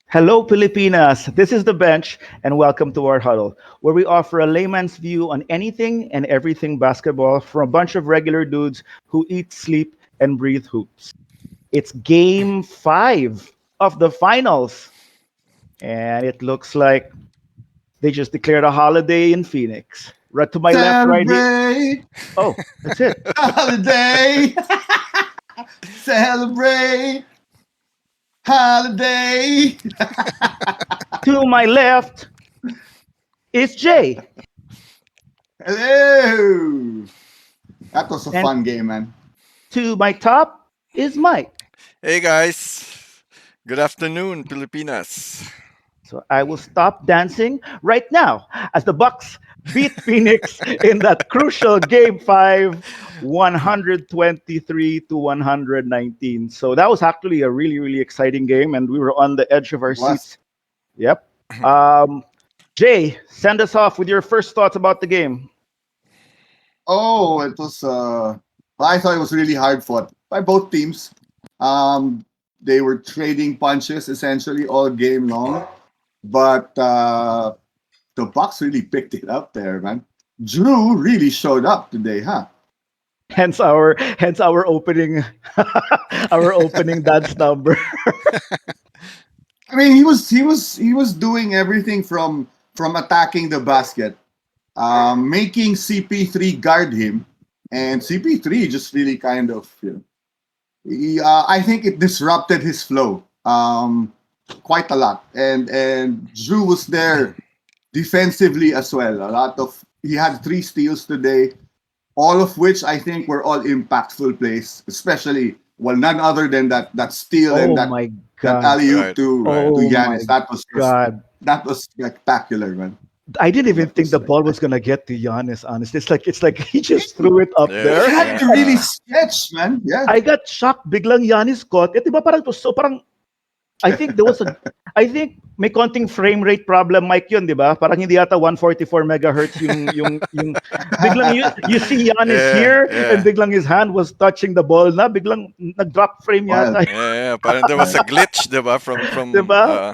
Hello, Pilipinas. This is The Bench, and welcome to our huddle, where we offer a layman's view on anything and everything basketball from a bunch of regular dudes who eat, sleep, and breathe hoops. It's game five of the finals, and it looks like they just declared a holiday in Phoenix. Right to my left, right here. Celebrate Oh, that's it. holiday. Celebrate holiday. To my left is Jay, Hello. That was a and fun game, man. to my top is Mike. Hey guys, good afternoon, Pilipinas. So I will stop dancing right now as the Bucks beat Phoenix in that crucial game 5, 123 to 119. So that was actually a really exciting game and we were on the edge of our It was. seats. Yep. Um, Jay, send us off with your first thoughts about the game. Oh, it was. I thought it was really hard fought by both teams. Um, they were trading punches essentially all game long, but the Bucks really picked it up there, man. Drew really showed up today, huh? Hence our opening our opening dance number. I mean, he was doing everything from attacking the basket, making CP3 guard him, and CP3 just really kind of, I think it disrupted his flow quite a lot, and Drew was there defensively as well. A lot of he had three steals today, all of which I think were all impactful plays, especially well, none other than that steal and Oh that my that god. alley oop Right, right. to Oh my Giannis. god. That was spectacular, man. I didn't even That think was the ball was spectacular. gonna get to Giannis. Honestly, it's like he just threw it up He Yes, there. had to yes. really sketch, man. Yeah, I got shocked. Biglang Giannis caught. Eh, di ba parang so parang I think there was a I think may konting frame rate problem Mike yun, di ba? Parang hindi yata 144 megahertz yung biglang you see Giannis Yeah, here and yeah. biglang his hand was touching the ball na biglang nag-drop frame wild. yata. Yeah, parang there was Yeah. a glitch, diba? Di From ba?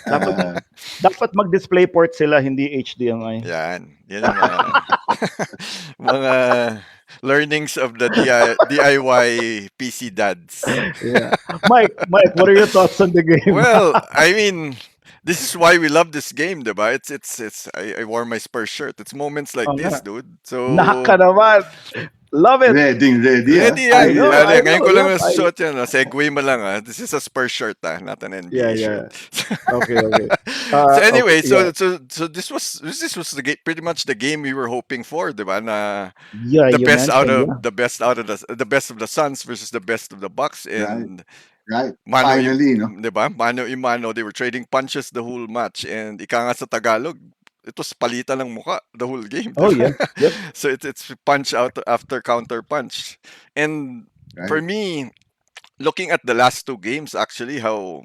Dapat dapat mag-display port sila hindi HDMI. yan ang mga mga learnings of the DIY PC dads. Yeah. Mike, what are your thoughts on the game? Well, I mean, this is why we love this game, diba? It's I wore my Spurs shirt. It's moments like Oh, this, nga. dude. Naka So naman. Love it. Ready, ah. ready I yan. know, Ready, ah. I Ngayon know. ko lang Yep. nasusuot yan. Segue mo lang. This is a Spurs shirt, not an Yeah, NBA shirt. yeah. Okay. So Okay, anyway, yeah. so this was pretty much the game we were hoping for, diba? Na Yeah, the you best out mentioned, of yeah. the best out of the best of the Suns versus the best of the Bucks, Right, and right. mano Finally, no? diba? Mano imano, they were trading punches the whole match, and ika nga sa Tagalog, it was palitan ng muka the whole game, Oh, diba? yeah. Yep. So it's punch out after counter punch, and Right. for me, looking at the last two games, actually, how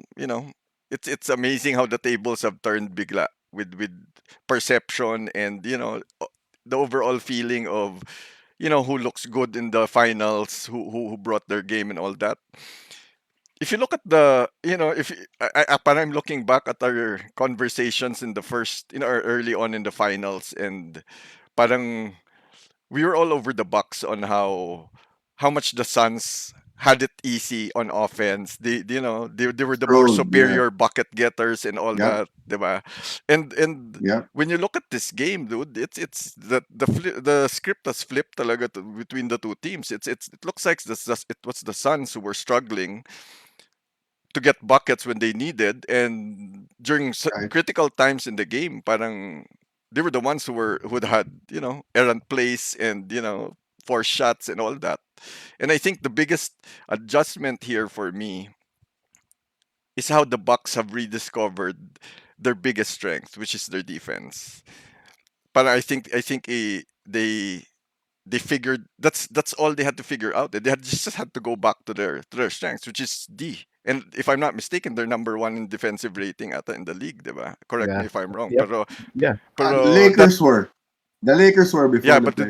it's amazing how the tables have turned bigla with perception and the overall feeling of who looks good in the finals, who brought their game and all that. If you look at the if y- I parang I'm looking back at our conversations in the first or early on in the finals, and parang we were all over the Bucks on how much the Suns had it easy on offense. They were the more Scrolled, yeah. superior bucket getters and all Yep, that, diba? And yep. when you look at this game, dude, it's the script has flipped talaga between the two teams. It looks like it was the Suns who were struggling to get buckets when they needed, and during Right. critical times in the game, parang they were the ones who had errant plays and forced shots and all that. And I think the biggest adjustment here for me is how the Bucks have rediscovered their biggest strength, which is their defense. But I think they figured that's all they had to figure out. They just had to go back to their strengths, which is D. And if I'm not mistaken, they're number one in defensive rating ata in the league, diba? Correct me Yeah. if I'm wrong. Yep. Yeah. The Pero that Lakers were. The Lakers were yeah, before the but playoffs.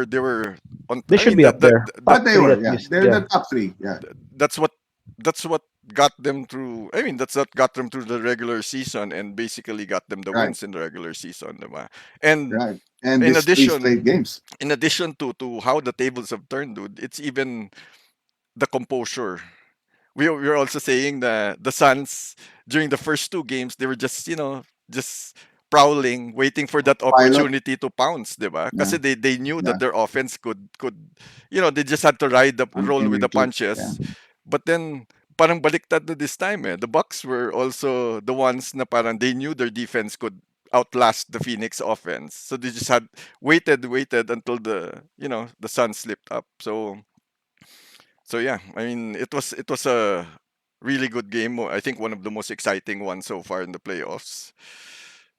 they were on. They I should mean be up there. But Top they three were, at yeah. least. They're Yeah. the top three, yeah. that's what got them through. I mean, that's what got them through the regular season and basically got them the Right, wins in the regular season, diba? And right. And in this three addition, straight games. in addition to how the tables have turned, dude, it's even the composure. We were also saying that the Suns during the first two games they were just just prowling, waiting for that Pilot. opportunity to pounce, diba? Yeah, Kasi they knew yeah. that their offense could they just had to roll with the Continue to. Yeah. punches. But then parang baliktad na this time eh. The Bucks were also the ones na parang they knew their defense could outlast the Phoenix offense. So they just had waited until the Suns slipped up. So yeah, I mean it was a really good game. I think one of the most exciting ones so far in the playoffs.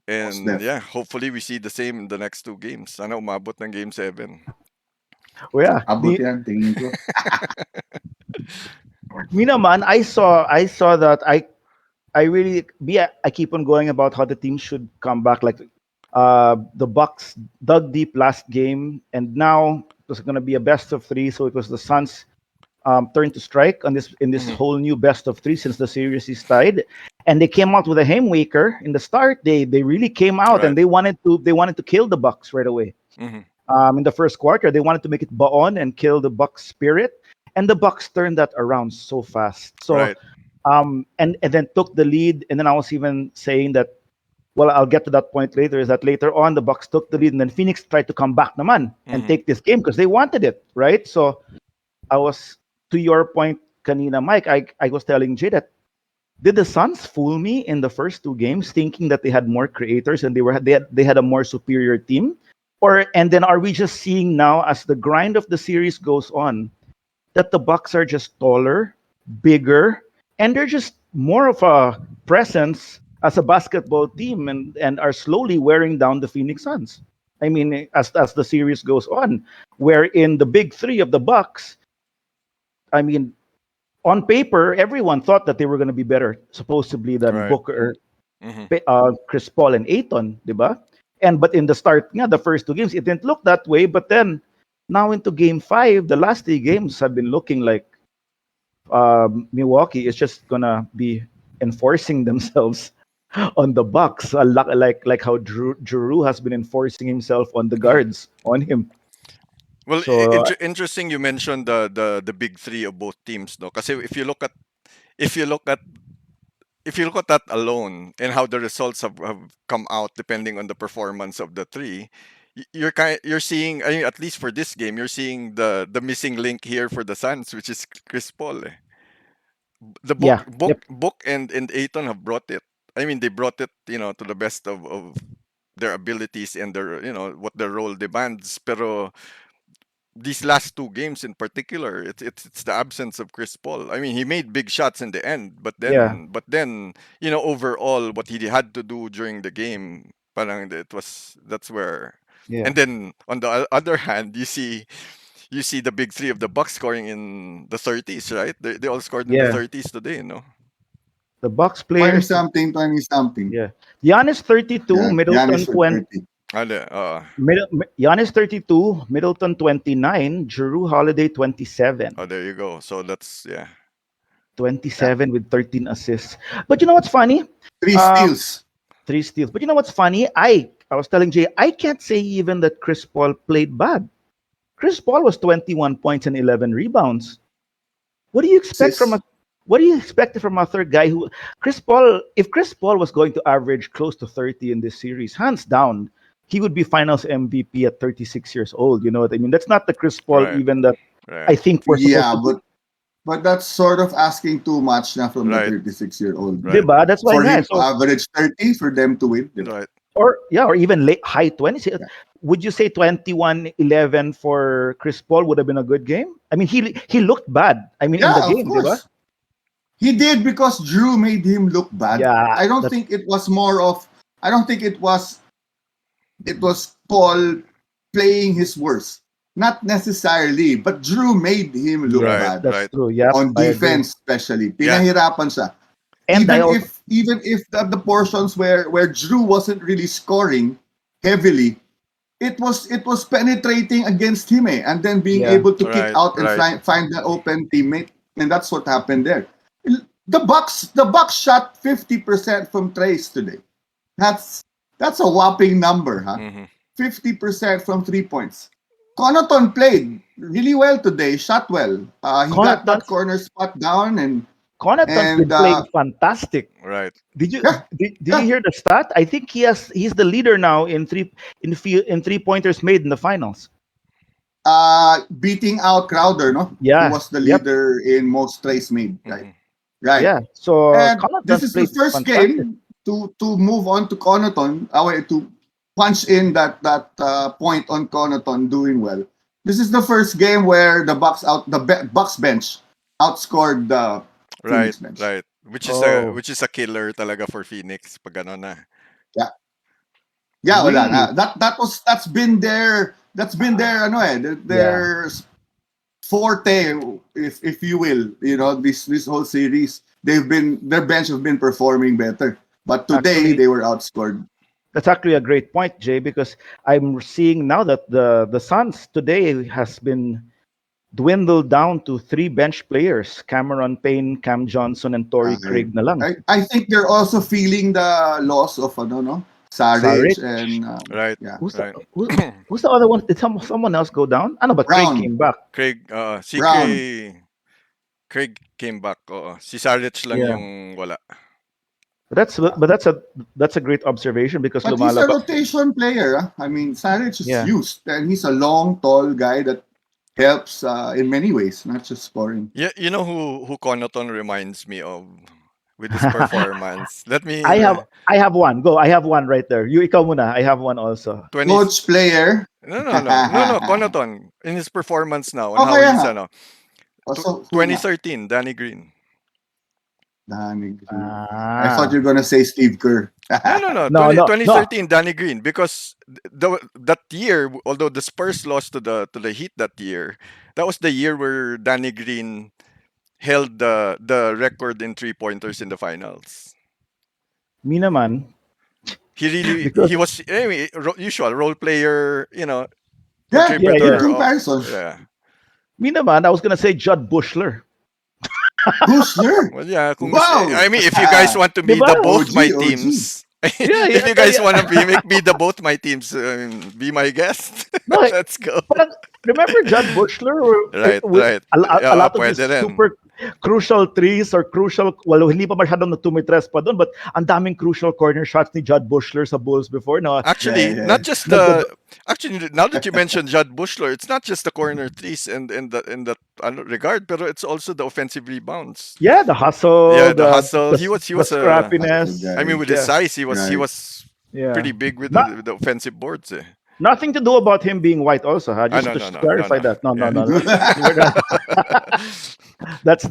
Most And def. yeah, hopefully we see the same in the next two games. Sana umabot ng game 7. Well, yeah. Abot yan, tingin ko. Me naman, I saw that I really I keep on going about how the team should come back. Like the Bucks dug deep last game, and now it was going to be a best of three. So it was the Suns' turn to strike on this in this Mhm. whole new best of three since the series is tied, and they came out with a haymaker in the start. They really came out and Right. they wanted to kill the Bucks right away. Mhm. In the first quarter, they wanted to make it baon and kill the Bucks spirit, and the Bucks turned that around so fast. So Right. and then took the lead. And then I was even saying that, well, I'll get to that point later. Is that later on the Bucks took the lead, and then Phoenix tried to come back, naman, and Mhm. take this game because they wanted it, right? So I was to your point, kanina, Mike. I was telling Jay that did the Suns fool me in the first two games, thinking that they had more creators and they had a more superior team, or and then are we just seeing now as the grind of the series goes on that the Bucks are just taller, bigger, and they're just more of a presence as a basketball team and are slowly wearing down the Phoenix Suns. I mean, as the series goes on, where in the big three of the Bucks, I mean, on paper, everyone thought that they were going to be better, supposedly, than Right. Booker, Mhm. Chris Paul, and Aiton, diba? But in the start, yeah, the first two games, it didn't look that way. But then, now into Game 5, the last three games have been looking like Milwaukee is just gonna be enforcing themselves on the Bucks, like how Drew has been enforcing himself on the Mhm. guards on him. Well, So interesting you mentioned the big 3 of both teams, no? Kasi if you look at if you look at that alone and how the results have come out depending on the performance of the three, you're seeing, I mean, at least for this game, you're seeing the missing link here for the Suns, which is Chris Paul. Eh. The yeah, yep, book and Aiton have brought it. I mean, they brought it, to the best of their abilities and their, what their role demands. Pero these last two games in particular, it's the absence of Chris Paul. I mean, he made big shots in the end, but yeah, then overall what he had to do during the game, parang that's where. yeah, And then on the other hand, you see the big 3 of the Bucks scoring in the 30s, right? They all scored in the yeah. 30s today, no? The Bucks 20 players, something, 20 something. yeah. Giannis 32, Yeah, Giannis Middleton for 20. 30. Ano, Giannis 32, Middleton 29, Drew Holiday 27. there you go. So that's yeah. 27 with 13 assists. But you know what's funny? Three Um, steals. three steals. But you know what's funny? I was telling Jay, I can't say even that Chris Paul played bad. Chris Paul was 21 points and 11 rebounds. What do you expect from a Assists. what do you expect from a third guy who Chris Paul? If Chris Paul was going to average close to 30 in this series, hands down, he would be Finals MVP at 36 years old. You know what I mean? That's not the Chris Paul Right. even that I Right. think we're supposed Yeah, to be. but that's sort of asking too much now from the Right. 36-year-old. Right. Diba? That's why For nga. him to So average 30, for them to win. Diba? Right. or yeah, or even late high 20s. Yeah. Would you say 21-11 for Chris Paul would have been a good game? I mean, he looked bad. I mean, in the Yeah, of game, diba? course. He did because Drew made him look bad. Yeah, I don't that's think it was more of I don't think it was Paul playing his worst. Not necessarily, but Drew made him look yes, Right. bad that's Right. true. Yep, on I agree. defense especially. Yeah. Pinahirapan siya. And I also Even if the portions where Drew wasn't really scoring heavily, it was penetrating against him and then being yeah, able to kick Right. out and Right. find the open teammate, and that's what happened there. the Bucks shot 50% from trays today. That's that's a whopping number, huh? Hmm. 50% from 3 points. Connaughton played really well today, shot well. He got that Connaughton's corner spot down Connaughton's and been playing fantastic. Right. Did you yeah, did you yeah. hear the stat? I think he's the leader now in 3 pointers made in the finals. Beating out Crowder, no? Who Yeah. was the Yep. leader in most trays made, right? Hmm. Right. Yeah. So And this Connaughton's is the played first fantastic. game to move on to Connaughton, to punch in that point on Connaughton doing well. This is the first game where Bucks bench outscored the Right. Phoenix bench. Right. Oh, Which is a killer talaga for Phoenix pag ano na. Yeah, yeah, wala na. really? That's been their Yeah. their forte, if you will. This whole series, their bench have been performing better, but today Actually, they were outscored. that's actually a great point, Jay, because I'm seeing now that the Suns today has been dwindled down to three bench players: Cameron Payne, Cam Johnson, and Torrey I, Craig na lang. I think they're also feeling the loss of no Saric Saric. and Right. yeah, Who's the Right. who's the other one? Did someone else go down? I know, but Craig Brown came back. Craig, Brown. Craig came back. Oo. Si Saric lang Yeah, yung wala. but that's a great observation because But he's a lumalaba. rotation player. I mean, Saric is Yeah, used, and he's a long, tall guy that helps in many ways, not just scoring. Yeah, you know who Connaughton reminds me of with his performance. Let me I have I have one. Go. I have one right there. You ikaw muna. I have one also. 20. Coach player. No, Connaughton in his performance now and how Okay, he's nga. ano. Also, who nga? 2013, Danny Green. Danny Green. I thought Ah, you were gonna say Steve Kerr. No, no, 20, no, no. 2013 Danny Green because that year, although the Spurs lost to the Heat that year, that was the year where Danny Green held the record in three pointers in the finals. Me naman He because was anyway, usual role player, Yeah, yeah, good yeah. contributor of comparison. yeah. Me naman. I was gonna say Judd Bushler. Bushler. Well, yeah, Wow. I mean, if you guys want to Di be ba? the both my OG, OG. teams, Yeah, if yeah, you yeah, guys yeah. want to be the both my teams, be my guest. No, Let's go. parang, remember Judd Bushler Right, with right. a Yeah, lot of his pwede rin. super crucial threes or crucial, well, hindi pa masyadong tumitres pa doon, but ang daming crucial corner shots ni Judd Bushler sa Bulls before. No, Yeah, Actually, yeah. not just nag, now that you mentioned Judd Bushler, it's not just the corner threes and in that regard, pero it's also the offensive rebounds. yeah, the hustle, Yeah, the hustle. He the was a That's a good scrappiness. I mean, guy. with his Yeah, size, he Right. was yeah. pretty big with Not with the offensive boards. Eh. nothing to do about him being white, also, huh? Ah, Just no, to no, no, no, clarify no. that. No, no, Yeah. no, no. We're not, that's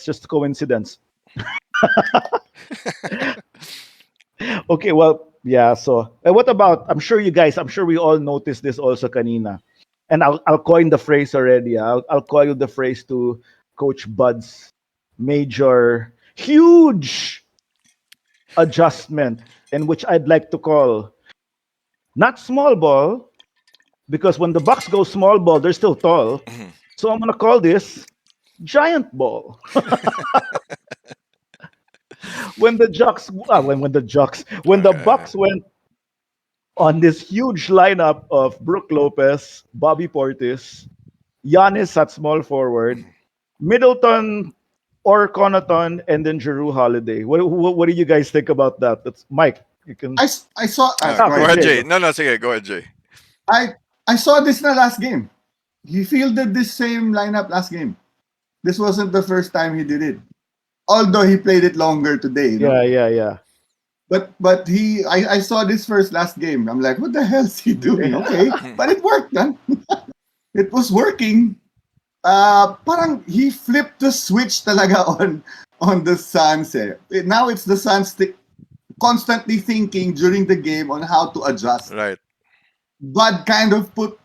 just coincidence. Okay, well, yeah. So, what about? I'm sure we all noticed this also, kanina. And I'll coin the phrase already. I'll coin the phrase to Coach Bud's major, huge adjustment, in which I'd like to call not small ball, because when the Bucks go small ball, they're still tall. So I'm gonna call this giant ball. When the Jocks, when the Okay. Bucks went on this huge lineup of Brook Lopez, Bobby Portis, Giannis at small forward, Middleton or Connaughton, and then Drew Holiday. What do you guys think about that? That's Mike. You can. I saw. Go Go Okay, ahead. ahead, Jay. Jay. Go. No, no, sige, go ahead, Jay. I I saw this na last game. He fielded this same lineup last game. This wasn't the first time he did it. Although he played it longer today. Yeah, yeah, yeah. But I saw this first last game. I'm like, what the hell is he doing? Okay, but it worked, man. It was working. Parang he flipped the switch talaga on the Suns. Eh. Now it's the Suns constantly thinking during the game on how to adjust. Right. Bud kind of put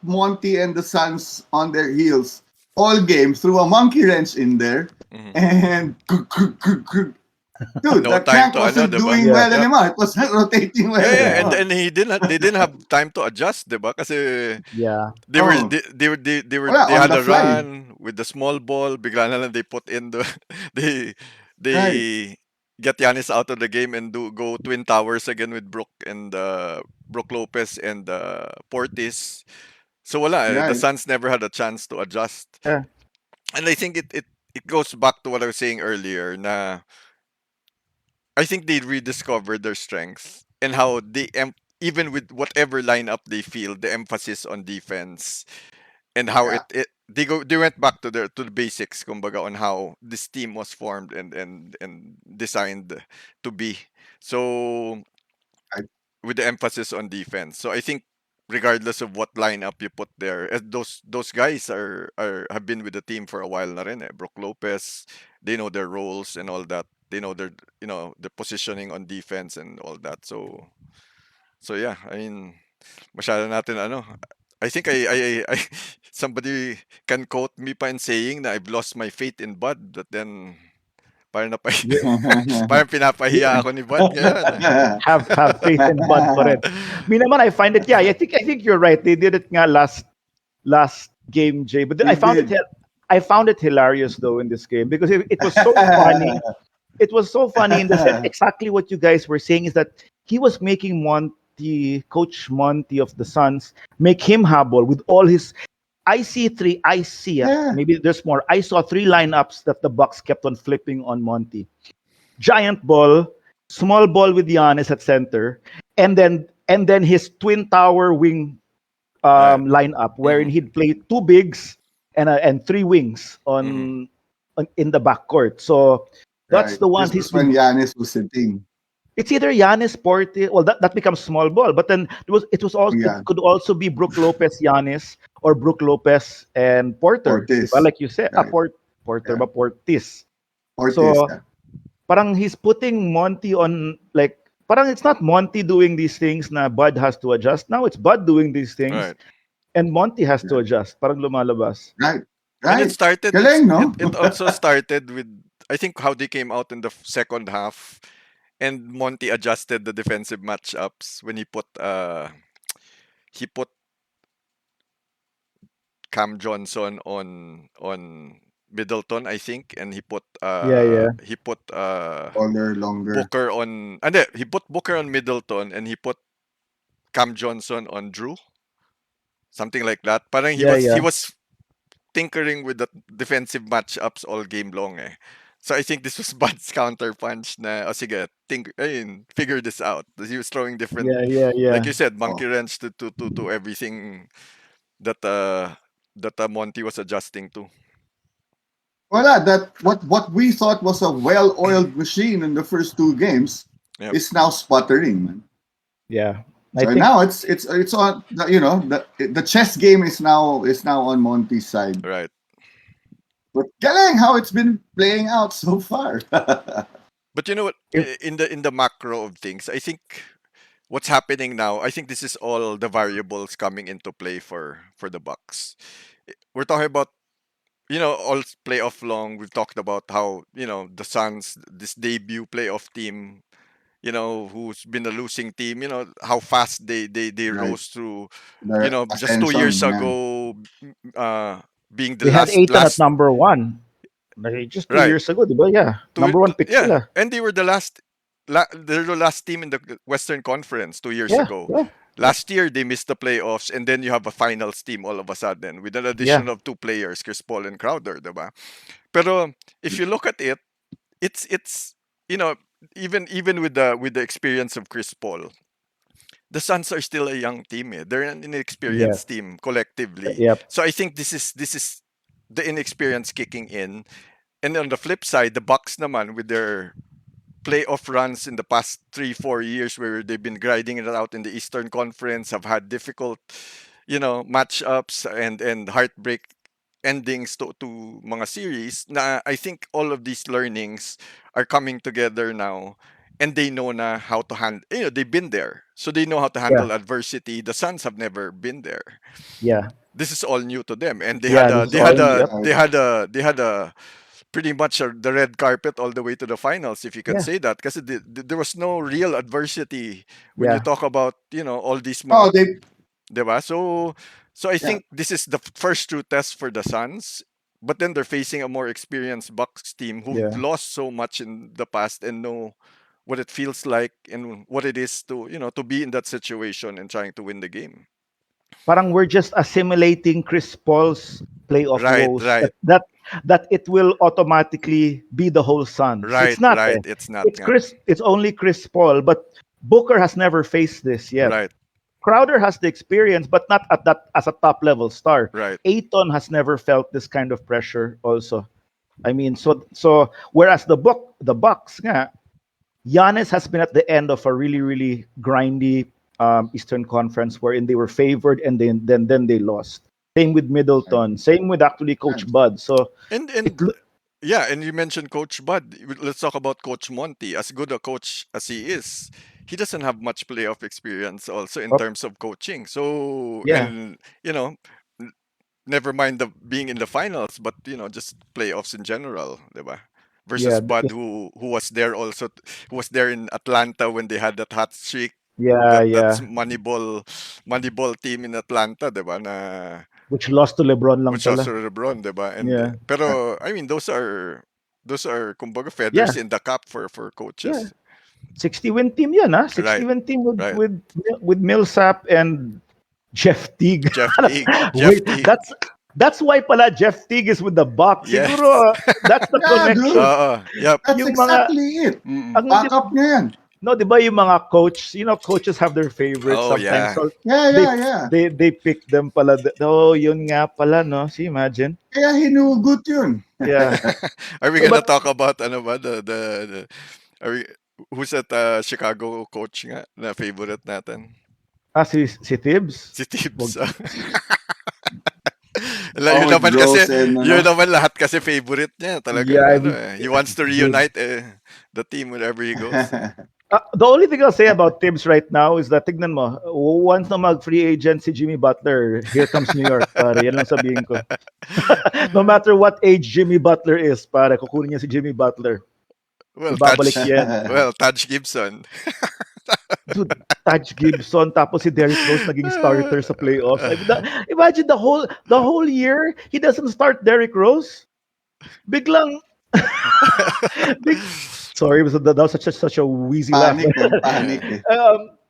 Monty and the Suns on their heels all game, threw a monkey wrench in there, Mhm. and Dude, No the time crank to ano, wasn't 'di ba? doing Yeah, well Yep. anymore. It was not rotating well Yeah, yeah, anymore. and they didn't have time to adjust, 'di ba? Kasi yeah, Oh, wala, they on had the a fly. run with the small ball. Bigla na lang they put in the they Right, they get Yanis out of the game and do go twin towers again with Brook Lopez and Portis. So wala, the right. Suns never had a chance to adjust. yeah, And I think it goes back to what I was saying earlier. Na I think they rediscovered their strengths and how even with whatever lineup they feel, the emphasis on defense and how Yeah, they went back to the basics, kumbaga, on how this team was formed and designed to be. So right. with the emphasis on defense. So I think regardless of what lineup you put there, those guys are have been with the team for a while na rin eh. Brook Lopez, they know their roles and all that. They know their the positioning on defense and all that. So yeah, I mean, masyado natin ano. I think I somebody can quote me pa in saying that I've lost my faith in Bud, but then parang yeah. parang pinapahiya ako ni Bud ngayon. Eh. Have faith in Bud pa rin. Me naman, I find it, yeah, I think you're right. They did it nga last game, Jay. But He did. I found it hilarious though in this game because it was so funny. It was so funny in the sense exactly what you guys were saying is that he was making Coach Monty of the Suns, make him habol with all his. I see three. I see. Yeah, Maybe there's more. I saw three lineups that the Bucks kept on flipping on Monty. Giant ball, small ball with Giannis at center, and then his twin tower wing Right. lineup wherein Mm-hmm. he'd play two bigs and three wings Mm-hmm. on in the backcourt. So that's right. the ones This he's was when been. Giannis was sitting. It's either Giannis Portis. Well, that becomes small ball, but then it Yeah, could also be Brook Lopez Giannis or Brook Lopez and Porter. Diba? Portis. Like you said, Right. Porter, Yeah, but Portis. Portis. So Yeah. parang he's putting Monty on like parang it's not Monty doing these things na Bud has to adjust. Now it's Bud doing these things Right. and Monty has to Yeah. adjust. Parang lumalabas. Right. And it Right. started Galing, no? it also started with I think how they came out in the second half and Monty adjusted the defensive matchups when he put Cam Johnson on Middleton, I think, and Yeah, yeah, he put Taller, longer. Booker on and he put Booker on Middleton and he put Cam Johnson on Drew, something like that. Parang yeah, he yeah, was tinkering with the defensive matchups all game long eh. So I think this was Bud's counter punch na, oh sige, ayun, figure this out. He was throwing different, yeah, yeah, like yeah, you said, monkey Oh. wrench to everything that Monty was adjusting to. Wala, that what we thought was a well-oiled machine in the first two games Yep. is now sputtering, man. yeah. I So think now it's on the chess game is now on Monty's side. Right. But galing how it's been playing out so far. But you know what? if In the macro of things, I think what's happening now, I think this is all the variables coming into play for the Bucks. We're talking about all playoff long. We've talked about how the Suns, this debut playoff team, who's been a losing team. How fast they Right. rose through. The Just 2 years ascension, yeah. ago, being the they had last Aiton at last number one, like, just two right. years ago, diba? Yeah, number one pick Yeah, sila. and they were they're the last team in the Western Conference 2 years Yeah, ago. yeah, yeah, Last year they missed the playoffs, and then you have a finals team all of a sudden with an yeah, addition of two players, Chris Paul and Crowder, diba? Pero if you look at it, it's you know even with the experience of Chris Paul, the Suns are still a young team. Eh. They're an yeah, inexperienced team collectively. yep, So I think this is the inexperience kicking in. And on the flip side, the Bucks naman with their playoff runs in the past 3-4 years where they've been grinding it out in the Eastern Conference, have had difficult, matchups and heartbreak endings to mga series. Na I think all of these learnings are coming together now, and they know na how to handle. They've been there, so they know how to yeah, handle adversity. The Suns have never been there. yeah, This is all new to them, and they yeah. had This a is they all had new. a Yep. Right. they had a they had a pretty much the red carpet all the way to the finals, if you can Yeah, say that, because there was no real adversity when you yeah. talk about all these Oh, mga, they diba? So I yeah. think this is the first true test for the Suns. But then they're facing a more experienced Bucks team who've Yeah. lost so much in the past and know what it feels like and what it is to to be in that situation and trying to win the game. Parang we're just assimilating Chris Paul's playoff Right, woes right, that it will automatically be the whole Suns. It's right, not right. eh. It's not. It's Yeah. Chris. It's only Chris Paul, but Booker has never faced this yet. Right, Crowder has the experience, but not at that as a top level star. right. Aiton has never felt this kind of pressure. Also, I mean, so whereas the Bucks, yeah, Giannis has been at the end of a really grindy Eastern Conference wherein they were favored and then they lost. Same with Right. Middleton. Same with actually Coach Right. Bud. So it And yeah, and you mentioned Coach Bud. Let's talk about Coach Monty. As good a coach as he is, he doesn't have much playoff experience also in oh, terms of coaching. So, yeah, and n- never mind the being in the finals, but just playoffs in general, diba? Versus yeah, Bud, who was there also, who was there in Atlanta when they had that hot streak. That's yeah. Moneyball team in Atlanta, diba? Na Which lost to LeBron lang which was pala. LeBron, diba? And Yeah, pero I mean those are kumbaga feathers yeah, in the cap for yeah. coaches. 60-win team yan, ah. Right, 60-win team with right. Millsap and Jeff Teague. Jeff Teague, Jeff Wait, Teague. that's why pala Jeff Teague is with the Bucks. Yes. Siguro that's the Yeah, dude. connection. Yep. That's Yung mga exactly it. Mm-mm. ang di, Backup niya yan. no, 'di ba yung mga coach, coaches have their favorites Oh sometimes. yeah. So Yeah, they yeah, yeah. they pick them pala. Oh, yun nga pala, no. See, imagine. Kaya hinugot yun. Yeah. Are we So gonna but talk about ano ba the are we who's that Chicago coach nga na favorite natin? si Tibbs. Si Wag, Tibbs. Oh, Yun with naman Rose kasi, and yun ano. naman lahat kasi favorite niya. Talagang yeah, he wants to dude. reunite the team wherever he goes. The only thing I'll say about Tibbs right now is that tignan mo, once na mag-free agent si Jimmy Butler, here comes New York, pare. Yan lang sabihin ko. No matter what age Jimmy Butler is, pare, kukunin niya si Jimmy Butler. Well, Ibabalik yan. Taj Gibson. Dude, Taj Gibson, tapos si Derrick Rose naging starter sa playoffs. I mean, imagine the whole year, he doesn't start Derrick Rose. Biglang, big, sorry, that was such a wheezy laugh. Panic eh.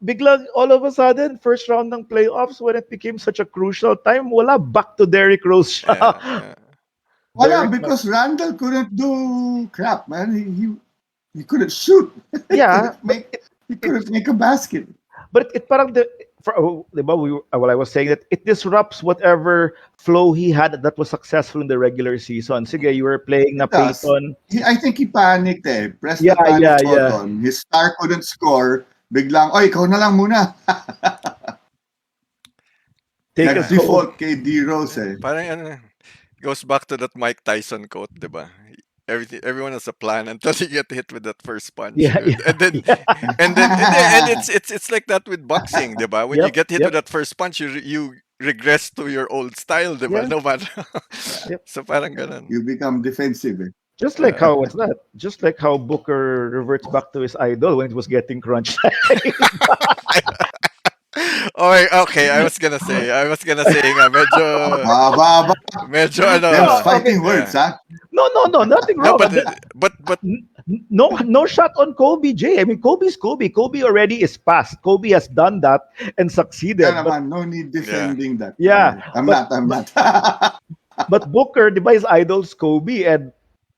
Biglang, all of a sudden, first round ng playoffs, when it became such a crucial time, wala, back to Derrick Rose siya. Yeah. Wala, Derrick, because Randall couldn't do crap, man. He couldn't shoot. yeah, He couldn't make a basket. but it parang diba, I was saying that it disrupts whatever flow he had that was successful in the regular season. Sige, you were playing na It does. Peyton. I think he panicked eh. Pressed Yeah, the panic yeah, yeah. button. His star couldn't score. Biglang, oy, ikaw na lang muna. Take us home. Nag-default kay D. Rose eh. Parang goes back to that Mike Tyson quote, diba? Everyone has a plan until you get hit with that first punch. Yeah, And then yeah. and it's like that with boxing, diba? When you Yep, get hit yep, with that first punch, you regress to your old style, diba? yeah, No matter. yep. So parang ganun. You become defensive eh. Just like how what's that? Just like how Booker reverts back to his idol when it was getting crunch time. Okay, I was gonna say nga Aba. medyo Them's No, fighting okay. words, yeah. ha? No, nothing No, wrong. but No shot on Kobe, Jay. I mean, Kobe's Kobe. Kobe already is past. Kobe has done that and succeeded. Kaya But naman, no need yeah. defending that. yeah, I'm but not. but Booker, the his idol's Kobe, and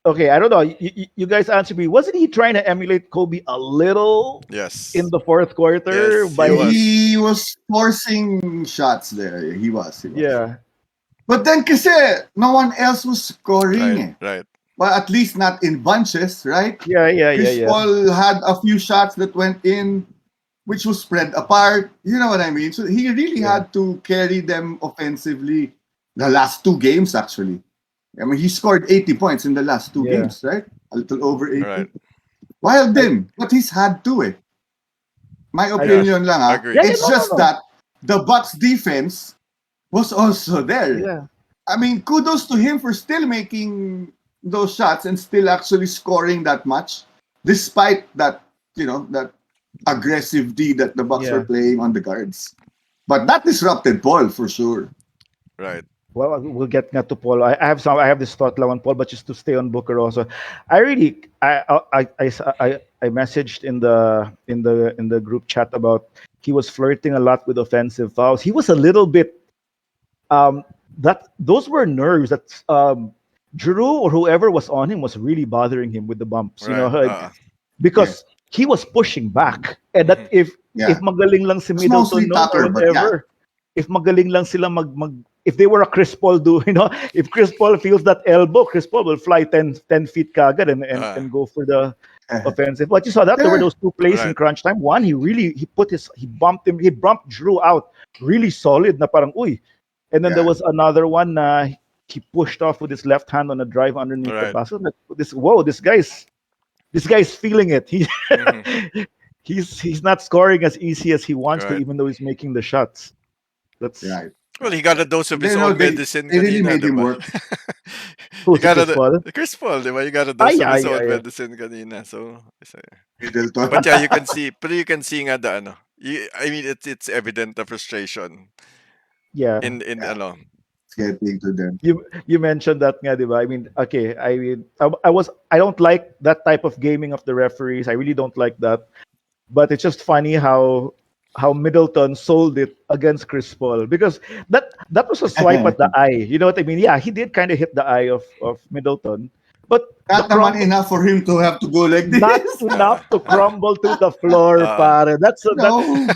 okay, I don't know. You guys answer me. Wasn't he trying to emulate Kobe a little Yes. in the fourth quarter? Yes, he was. He was forcing shots there. He was. Yeah, But then kasi, no one else was scoring eh. Right. Well, at least not in bunches, right? yeah. Chris Paul had a few shots that went in, which was spread apart. You know what I mean? So he really Yeah. had to carry them offensively the last two games, actually. I mean, he scored 80 points in the last two Yeah. games, right? A little over 80. Right. Wild them. But he's had to eh. My opinion lang ah. Agree. Yeah, It's no. just that the Bucks defense was also there. Yeah. I mean, kudos to him for still making those shots and still actually scoring that much, despite that that aggressive D that the Bucks were Yeah. playing on the guards. But that disrupted Paul for sure. Right. Well, we'll get to Paul. I have this thought lang on Paul, but just to stay on Booker also. I really, I messaged in the group chat about he was flirting a lot with offensive fouls. He was a little bit um that those were nerves that Drew or whoever was on him was really bothering him with the bumps. You know, Right. like, Yeah, because he was pushing back, and that Mhm. if yeah. magaling lang si It's Middleton mostly noon or Tucker, but yeah. whatever, if magaling lang sila if they were a Chris Paul do, if Chris Paul feels that elbow, Chris Paul will fly 10 feet kagad Uh, and go for the offensive. But you saw that there were Yeah. those two plays in right. crunch time. One, he bumped Drew out really solid na parang uy. And then there Yeah. was another one he pushed off with his left hand on a drive underneath the Right. basket. Like, this guy's feeling it. Hmm. He's not scoring as easy as he wants to, Right. even though he's making the shots. That's Right. Well, he Right. got a Right. dose of They his know own medicine they really kanina, made him diba? work. He who's got Chris a Paul. Chris Paul, diba? He got a Ah, dose of yeah, his yeah, own yeah, medicine kanina. Middleton. But yeah, you can see, but you can see nga the ano. I mean, it's evident the frustration yeah. in Yeah. ano. It's getting to them. You mentioned that nga, diba? I mean, okay, I don't like that type of gaming of the referees. I really don't like that. But it's just funny how Middleton sold it against Chris Paul because that was a swipe at the eye. You know what I mean? Yeah, he did kind of hit the eye of Middleton, but the Not naman crumble enough for him to have to go like not this. Uh, enough to crumble to the floor, uh, pare. No.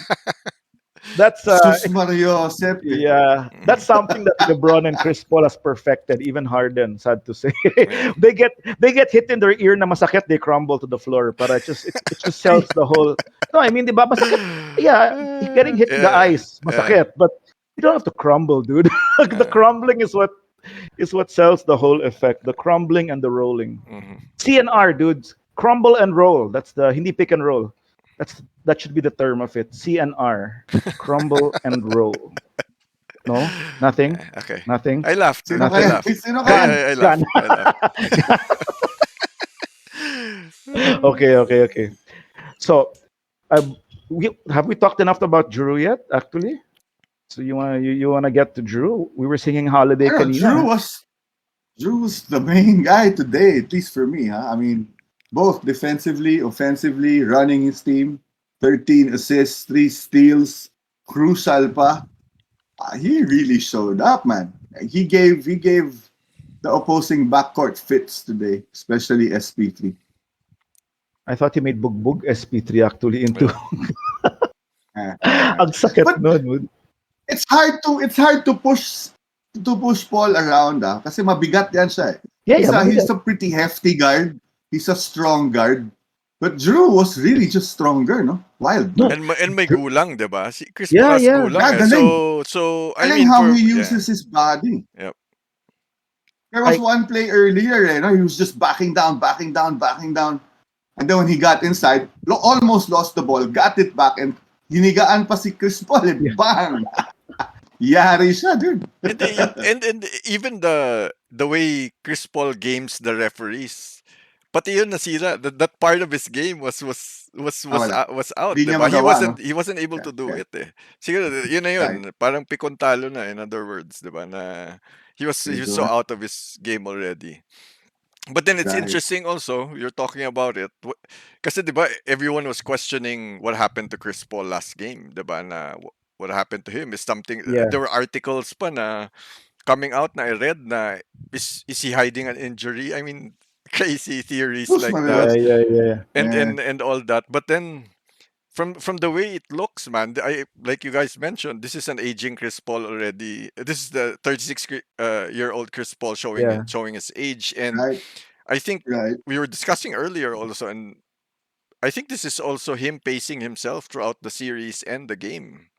That's Sus Mario Sepe. yeah, that's mhm. something that LeBron and Chris Paul has perfected. Even Harden, sad to say, Yeah. they get hit in their ear na masakit, they crumble to the floor. But it just sells the whole. No, I mean, diba, masakit. Yeah, getting hit in the Yeah. eyes, Yeah. masakit. But you don't have to crumble, dude. The Uh, crumbling is what sells the whole effect. The crumbling and the rolling. mhm. CNR, dudes. Crumble and roll. That's the hindi pick and roll. That should be the term of it. CNR. Crumble and roll. No? Nothing? Okay. Nothing? I laughed, Sino dude. I Nothing? kaya? laughed. Sino I, kaya? Gone. I, I Gone. laughed. I laughed. Okay, okay, okay. So, have we talked enough about Drew yet, actually? So you wanna get to Drew? We were singing Holiday I don't know. kanina. Drew was the main guy today, at least for me. Huh? I mean, both defensively, offensively, running his team, 13 assists, 3 steals, crucial pa. He really showed up, man. He gave the opposing backcourt fits today, especially SP3. I thought he made Bugbog SP3 actually into Yeah. ang sakit But nun. it's hard to push Paul around kasi mabigat yan siya. Yeah, He's yeah, a he's mabigat. a pretty hefty guard. He's a strong guard. But Drew was really just stronger, no? Wild, No, man. And may gulang, 'di ba? Si Chris Paul yeah, has yeah. gulang Yeah, eh. galing. So I Galing mean how for he yeah. uses his body. Yep. There was I one play earlier, he was just backing down, backing down, backing down. And then when he got inside, almost lost the ball, got it back, and hinigaan pa si Chris Paul, and yeah, bang! Yari siya, dude. And even the way Chris Paul games the referees. Pati yun nasira. That part of his game Wala. was out, Hindi 'di niya ba? magawa, no? He wasn't able Yeah, to do yeah, it eh. Siguro yun na yun. right. Parang pikon talo na in other words, 'di ba? Na he was so Ito, out of his game already. But then it's right. interesting also, you're talking about it. Kasi 'di ba everyone was questioning what happened to Chris Paul last game, 'di ba? Na what happened to him is something yeah, there were articles pa na coming out na I read na is he hiding an injury? I mean, crazy theories Sus like that Maria. yeah. Yeah. and all that. But then from the way it looks, man, I like you guys mentioned, this is an aging Chris Paul already. This is the 36 year old Chris Paul Yeah. showing his age, and Right, I think right. we were discussing earlier also, and I think this is also him pacing himself throughout the series and the game.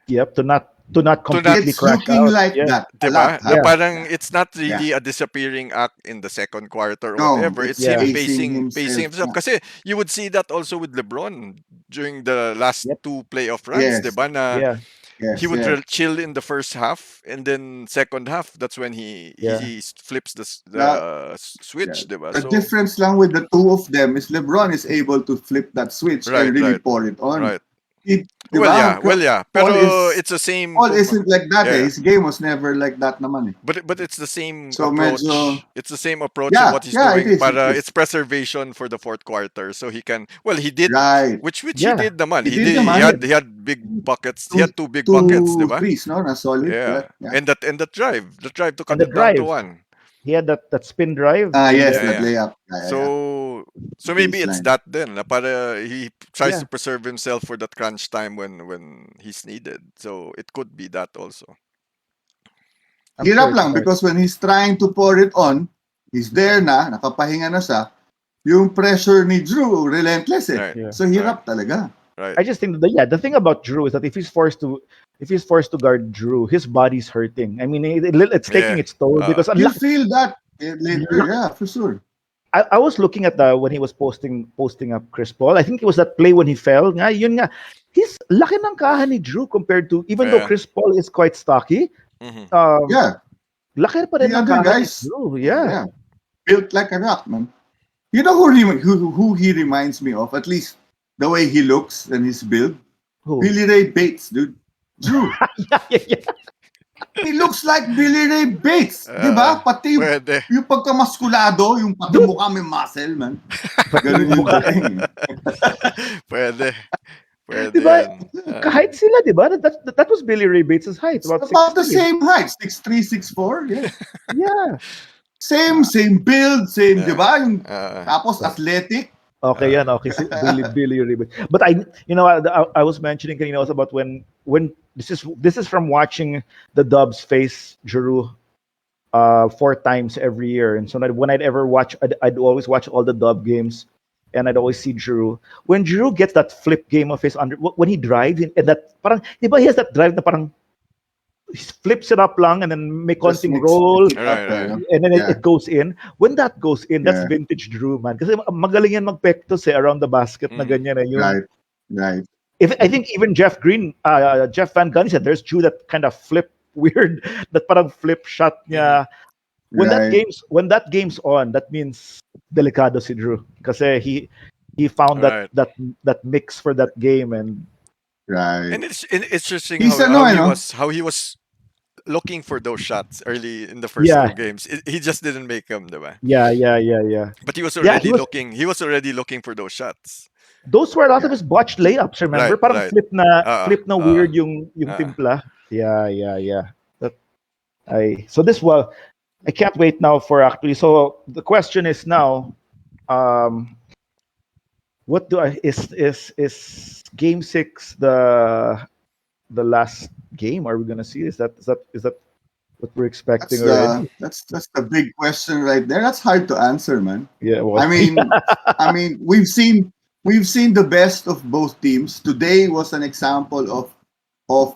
Yep. To not To not completely It's crash looking out. like Yeah. that a lot, 'Di ba? Na huh? Yeah. parang Yeah, it's not yeah. really a disappearing act in the second quarter or No, whatever. It's it's him Yeah. pacing pacing himself. himself. Yeah. Kasi you would see that also with LeBron during the last Yep. two playoff runs, 'di Yes. ba? Na Yeah. he Yes, would yes. chill in the first half, and then second half, that's when Yeah. he flips Now, yeah. switch, diba? The So difference lang with the two of them is LeBron is able to flip that switch and right, really right, pour it on. right. Diba? Well, yeah. Paul Pero is it's the same. Paul isn't like that eh. Yeah, His game was never like that naman eh. but it's the same So medyo, approach. It's the same approach in yeah, what he's yeah, it doing. is, it Para is. it's preservation for the fourth quarter, so he can. Well, he did, Right. which he Yeah. did naman. He He did did. naman. He had big buckets. He Two, had two big buckets, two diba? threes, no? Na solid. Yeah, Correct. Yeah. and that drive to And cut the it down to drive. one. He had that spin drive Ah, and yes, Yeah, then that yeah. layup. Yeah, yeah, yeah. So maybe it's Baseline. that then. Na para he tries yeah, to preserve himself for that crunch time when he's needed. So it could be that also. I'm sure Hirap it's lang more. because when he's trying to pour it on, he's there na, nakapahinga na siya. Yung pressure ni Drew, relentless eh. Right, Yeah. So right, hirap talaga. right. I just think that the thing about Drew is that if he's forced to guard Drew, his body's hurting. I mean, it's taking Yeah. its toll because You feel that later, yeah, for sure. I was looking at the when he was posting up Chris Paul. I think it was that play when he fell. Nga, yun nga. He's laki ng kahan ni Drew compared to even though Yeah. Chris Paul is quite stocky. Hmm. Yeah, Laki pa rin the ng other kahan ni guys, Drew. Yeah. yeah, built like a rock, man. You know who he reminds me of, at least the way he looks and his build? Who? Billy Ray Bates, dude. Drew. Yeah, yeah, yeah. He looks like Billy Ray Bates. Di ba? Pati Pwede. yung pagkamaskulado, yung pati Dude, mukha may muscle, man. pati Ganun yung yung mukha. dating. Pwede. Pwede Diba? yan. Kahit sila, diba? That was Billy Ray Bates' height, It's about about the 6'3". same height, 6'3", 6'4", yeah. Yeah. Same build, same, di Yeah. ba? Yung, Uh, tapos athletic. Okay, yan. Okay, si Billy Ray Bates. But I was mentioning kanina also about when this is from watching the Dubs face Giroux 4 times every year, and so when I'd ever watch, I'd always watch all the Dub games, and I'd always see Giroux. When Giroux gets that flip game of his when he drives and that parang, diba he has that drive na parang he flips it up lang and then may Just konting mix roll it up, right, right. no? and then Yeah, it goes in. When that goes in, that's yeah, vintage Drew, man. Kasi magaling yan magpektos around the basket na Mhm. ganyan eh. Yung, right, right. if I think even Jeff Van Gundy said there's Drew that kind of flip weird, that parang flip shot Mhm. niya. Right, When that game's on, that means delikado si Drew. Kasi he found Right. that mix for that game and right. And it's interesting He's ano, ano? how he was looking for those shots early in the first yeah, two games. He just didn't make them, diba? yeah. But Yeah, he was he was already looking for those shots. those were a lot of Yeah. his botched layups, remember? Right, Parang right. flip na Uh, weird yung uh, timpla. Yeah. That so this well, I can't wait now for actually. So the question is now, um, what do I is game 6 the last game? Are we gonna see? Is that what we're expecting already? That's the big question right there. That's hard to answer, man. Yeah. Well, I mean, we've seen the best of both teams. Today was an example of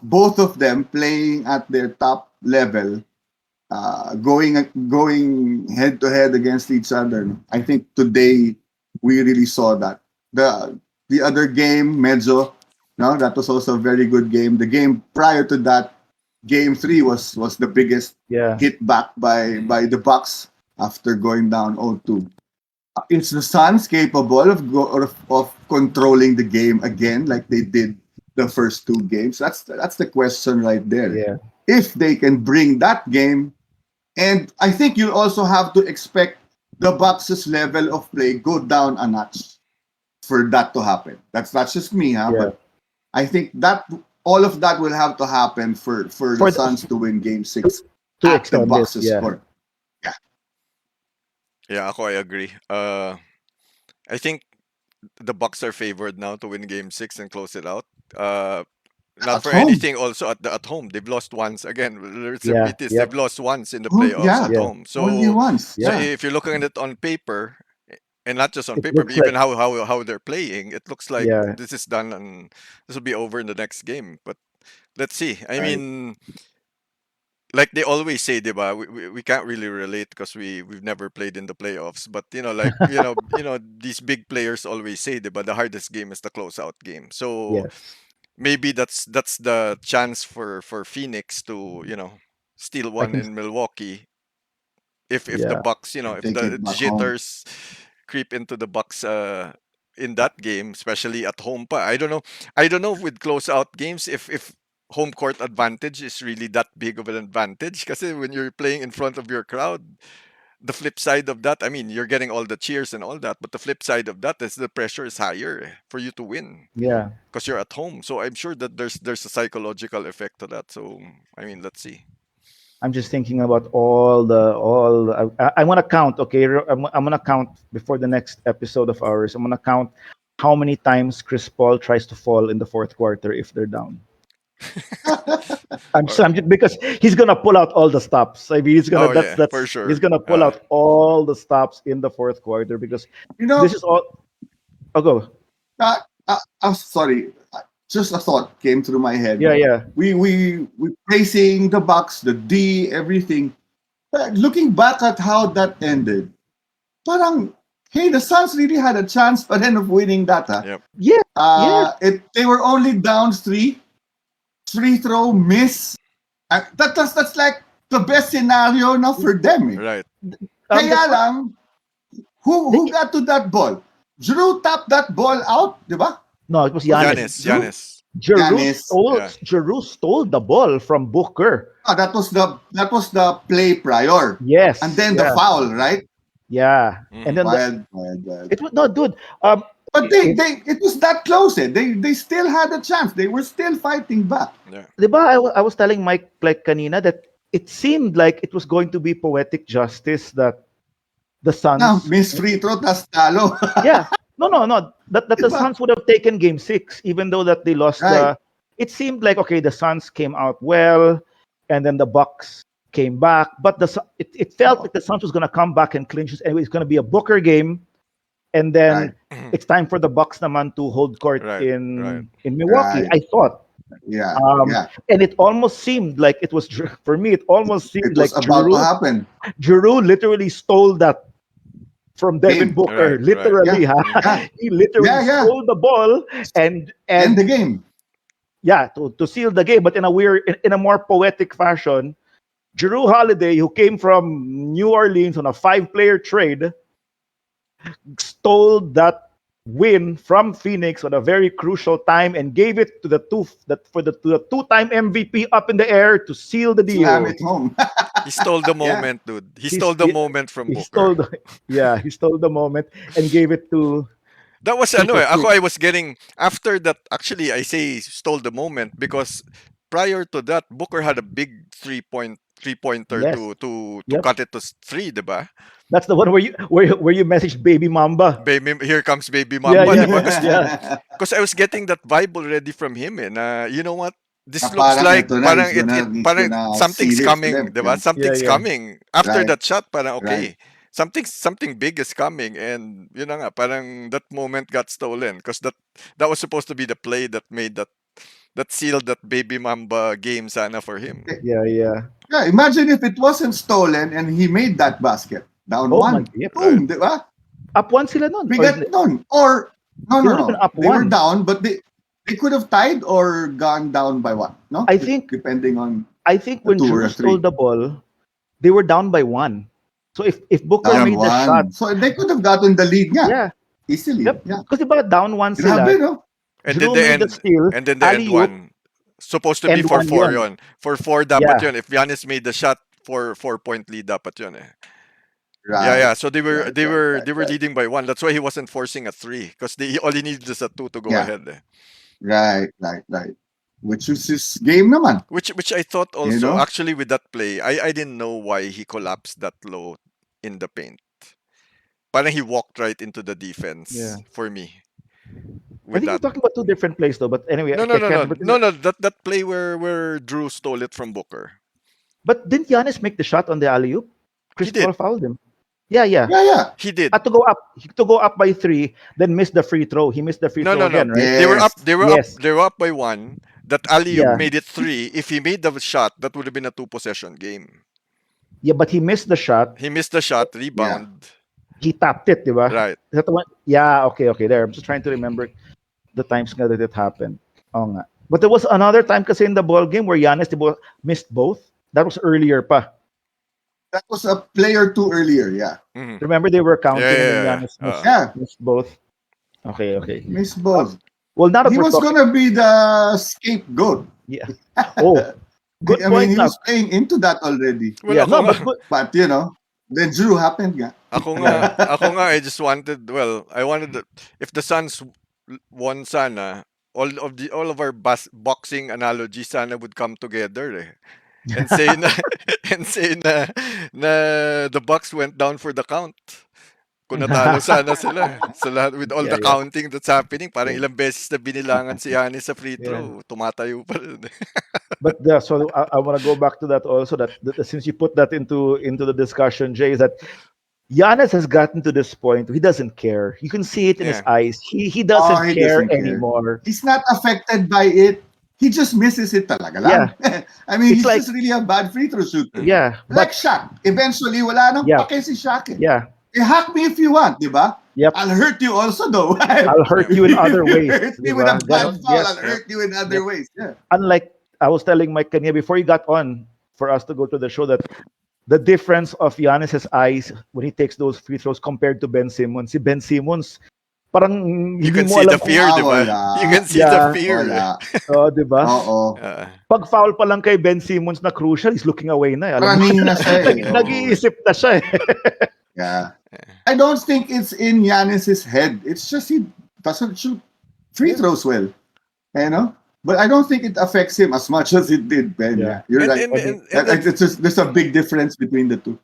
both of them playing at their top level, going head to head against each other. I think today we really saw that. The other game, medyo, no, that was also a very good game. The game prior to that, game three was the biggest yeah. hit back by the Bucks after going down 0-2. Is the Suns capable of controlling the game again like they did the first two games? That's the question right there. Yeah. If they can bring that game, and I think you also have to expect the Bucks' level of play go down a notch for that to happen. That's not just me, huh? Yeah. But I think that all of that will have to happen for the For the, Suns to win Game 6 to at the extend it. Bucks' Yeah. score. yeah, ako, I agree. I think the Bucks are favored now to win Game 6 and close it out. Not At for home. anything. Also at home, they've lost once again. Let's Yeah. admit this. They've Yep. lost once in the Oh, playoffs yeah. at Yeah. home. Only once. So Yeah. Yeah. if you're looking at it on paper, and not just on It paper, but looks even like how they're playing, it looks like yeah. this is done and this will be over in the next game. But let's see. I Right. mean, like they always say, diba, we can't really relate because we've never played in the playoffs. But like these big players always say, diba, the hardest game is the closeout game. So Yes. maybe that's the chance for Phoenix to steal I one can. in Milwaukee if the Yeah, Bucks And if take the it back home. jitters creep into the Bucks in that game, especially at home pa. I don't know with close out games if home court advantage is really that big of an advantage, because when you're playing in front of your crowd, the flip side of that, I mean, you're getting all the cheers and all that, but the flip side of that is the pressure is higher for you to win yeah. because you're at home. So I'm sure that there's a psychological effect to that. So I mean, let's see. I'm just thinking about all. I'm gonna count. Okay, I'm gonna count before the next episode of ours. I'm gonna count how many times Chris Paul tries to fall in the fourth quarter if they're down. I'm, Or, so I'm just, because he's gonna pull out all the stops. I mean, he's gonna oh that's yeah, for that's he's sure. gonna pull out all the stops in the fourth quarter because You this know, is all. Oh, go. uh, I'm sorry. Just a thought came through my head. Yeah, yeah. We praising the Bucks, the D, everything. But looking back at how that ended, parang, hey, the Suns really had a chance but end up winning that. Huh? Yep. Yeah, yeah. They were only down three, free throw miss. That's like the best scenario now for them. Eh. Right. That's Kaya what lang, they, who got to that ball? Drew tapped that ball out, di ba? no, it was Was it Giannis. Giannis. Drew? Giannis. Giannis. Yeah. Giroux stole the ball from Booker. That was the play prior, and Yes, then the yeah, foul, right? yeah. And Hmm. then Wild, wild, wild. it was no, dude. Um, But they if they it was that close. Eh. They still had a chance. They were still fighting back. Yeah. Diba, I was telling Mike like kanina that it seemed like it was going to be poetic justice that the Now, Suns, miss free throw, tas talo. yeah, no, that the Diba? Suns would have taken Game 6, even though that they lost Right. the. It seemed like okay, the Suns came out well, and then the Bucks came back, but it felt Oh, like the Suns was gonna come back and clinch this anyway. It's gonna be a Booker game, and then right, it's time for the Bucks naman to hold court Right. Right. in Milwaukee. right. I thought. Yeah, Um, yeah. and it almost seemed like it was for me. It almost It seemed was like about to happen. Giroux literally stole that from Devin Game. Booker. Right. Right. Literally, Yeah, huh? yeah, He literally yeah, yeah. stole the ball and End the game. yeah, to seal the game, but in a weird, in a more poetic fashion. Drew Holiday, who came from New Orleans on a 5-player trade, stole that win from Phoenix on a very crucial time and gave it to the two-time MVP up in the air to seal the Slam deal. it home. He stole the Yeah. moment, dude. He He's, stole the moment from he Booker. stole the yeah, he stole the moment and gave it That was to ano eh. Ako Phoenix. I was getting after that. Actually, I say stole the moment because prior to that, Booker had a big three pointer Yes. to Yep. cut it to three, diba? That's the one where you messaged Baby Mamba. Baby, here comes baby Yeah, mamba, yeah, diba? yeah. Because I was getting that vibe already from him, and you know what? Na This looks parang like ito na, parang he's parang gonna something's seal it for coming, them. diba? Yeah. Yeah, Something's yeah. coming after Right, that shot. Parang right. okay, something big is coming, and yun na nga, parang that moment got stolen because that was supposed to be the play that made that sealed that baby mamba game sana for him. Yeah, yeah. Yeah, imagine if it wasn't stolen and he made that basket. Down Oh my, one. yep. Right. Boom, di ba? Up one sila nun. Or Bigat nun. Or, no, they no, would have been no. up They were one. down, but they could have tied or gone down by one. No? I think Depending on I think a when two or Drew a stole three. the ball, they were down by one. So if Booker Down made the shot, one. So they could have gotten the lead nga. yeah, Easily. yep. Yeah. Because diba down one Grabe, sila, no? And then Drew the made the end, steal, and then the end alley oop, one supposed to be and for one four yon. yon. For four dapat Yeah, yon. If Giannis made the shot for 4 point lead dapat yon eh. Yeah, Right. yeah. So they were Right, they right, were right, they were right. leading by one. That's why he wasn't forcing a three because they all he needed is a two to go Yeah. ahead. Eh. Right, right, right. Which was his game naman. Which I thought You also know? actually with that play, I didn't know why he collapsed that low in the paint. Parang he walked right into the yeah. defense for me I with think we're that. talking about two different plays though. But anyway, No, no, I no, can't no, remember. no, no. That play where Drew stole it from Booker. But didn't Giannis make the shot on the alley oop? He Chris Paul did. fouled him. Yeah, yeah. Yeah, yeah. He did. To go up by three, then miss the free throw. He missed the free No, throw no, no. again, right? They were up. Yes. They were up. Yes. They were up by one. That alley Yeah. made it three. If he made the shot, that would have been a two possession game. Yeah, but he missed the shot. He missed the shot, Yeah. rebound. He tapped it, di ba? Right. Is that the one? Yeah, okay, okay. There. I'm just trying to remember the times nga that it happened. Oh nga. But there was another time kasi in the ball game where Giannis missed both. That was earlier pa. That was a player two earlier. Yeah, Mhm. Remember they were Yeah, counting and then yeah, Giannis yeah. yeah. missed both. Okay, okay. Miss Uh, both. well, now that He we're was talking, gonna be the scapegoat. yeah. Oh, good I mean, point he now. was playing into that already. Well, Yeah, no, but But then Drew happened. Yeah. yeah, ako nga, I just wanted, well, I wanted, if the Suns won sana, all of our boxing analogies sana would come together eh. And say na, and say na the Bucks went down for the count. Kung natalo sana sila. Sa lahat, with all yeah, the yeah, counting that's happening, parang yeah, ilang beses na binilangan si Giannis sa free yeah. throw, tumatayo pa rin. But so I want to go back to that also. That since you put that into the discussion, Jay, is that Giannis has gotten to this point. He doesn't care. You can see it in his Yeah. eyes. He Oh, doesn't he care doesn't care. anymore. He's not affected by it. He just misses it talaga Yeah, lang. I mean, it's he's like just really a bad free throw shooter. Mhm. yeah, Like but Shaq. Eventually, wala nang yeah, pake si Shaq eh. yeah, Hack me if you want, di ba? yep. I'll hurt you also though. I'll hurt Yeah. you in If other you ways, hurt me with a diba? bad foul, Yep, I'll Yep. hurt you in other yep. ways. Yeah. Unlike I was telling Mike Kanya before he got on for us to go to the show that the difference of Giannis's eyes when he takes those free throws compared to Ben Simmons. Si Ben Simmons, parang You hindi can mo see the alam kung fear, di ba? You Wala. can see the yeah, fear. Wala. di ba? Oo. Pag foul pa lang kay Ben Simmons na crucial, he's looking away na. Alam mo, Praning na siya eh. Oo. nag-iisip na siya eh. Yeah. I don't think it's in Giannis's head. It's just he doesn't shoot free Yeah. throws well. You know? But I don't think it affects him as much as it did Ben. Yeah. Yeah. You're And right. and I mean, and, and It's that's just, there's a big difference between the two.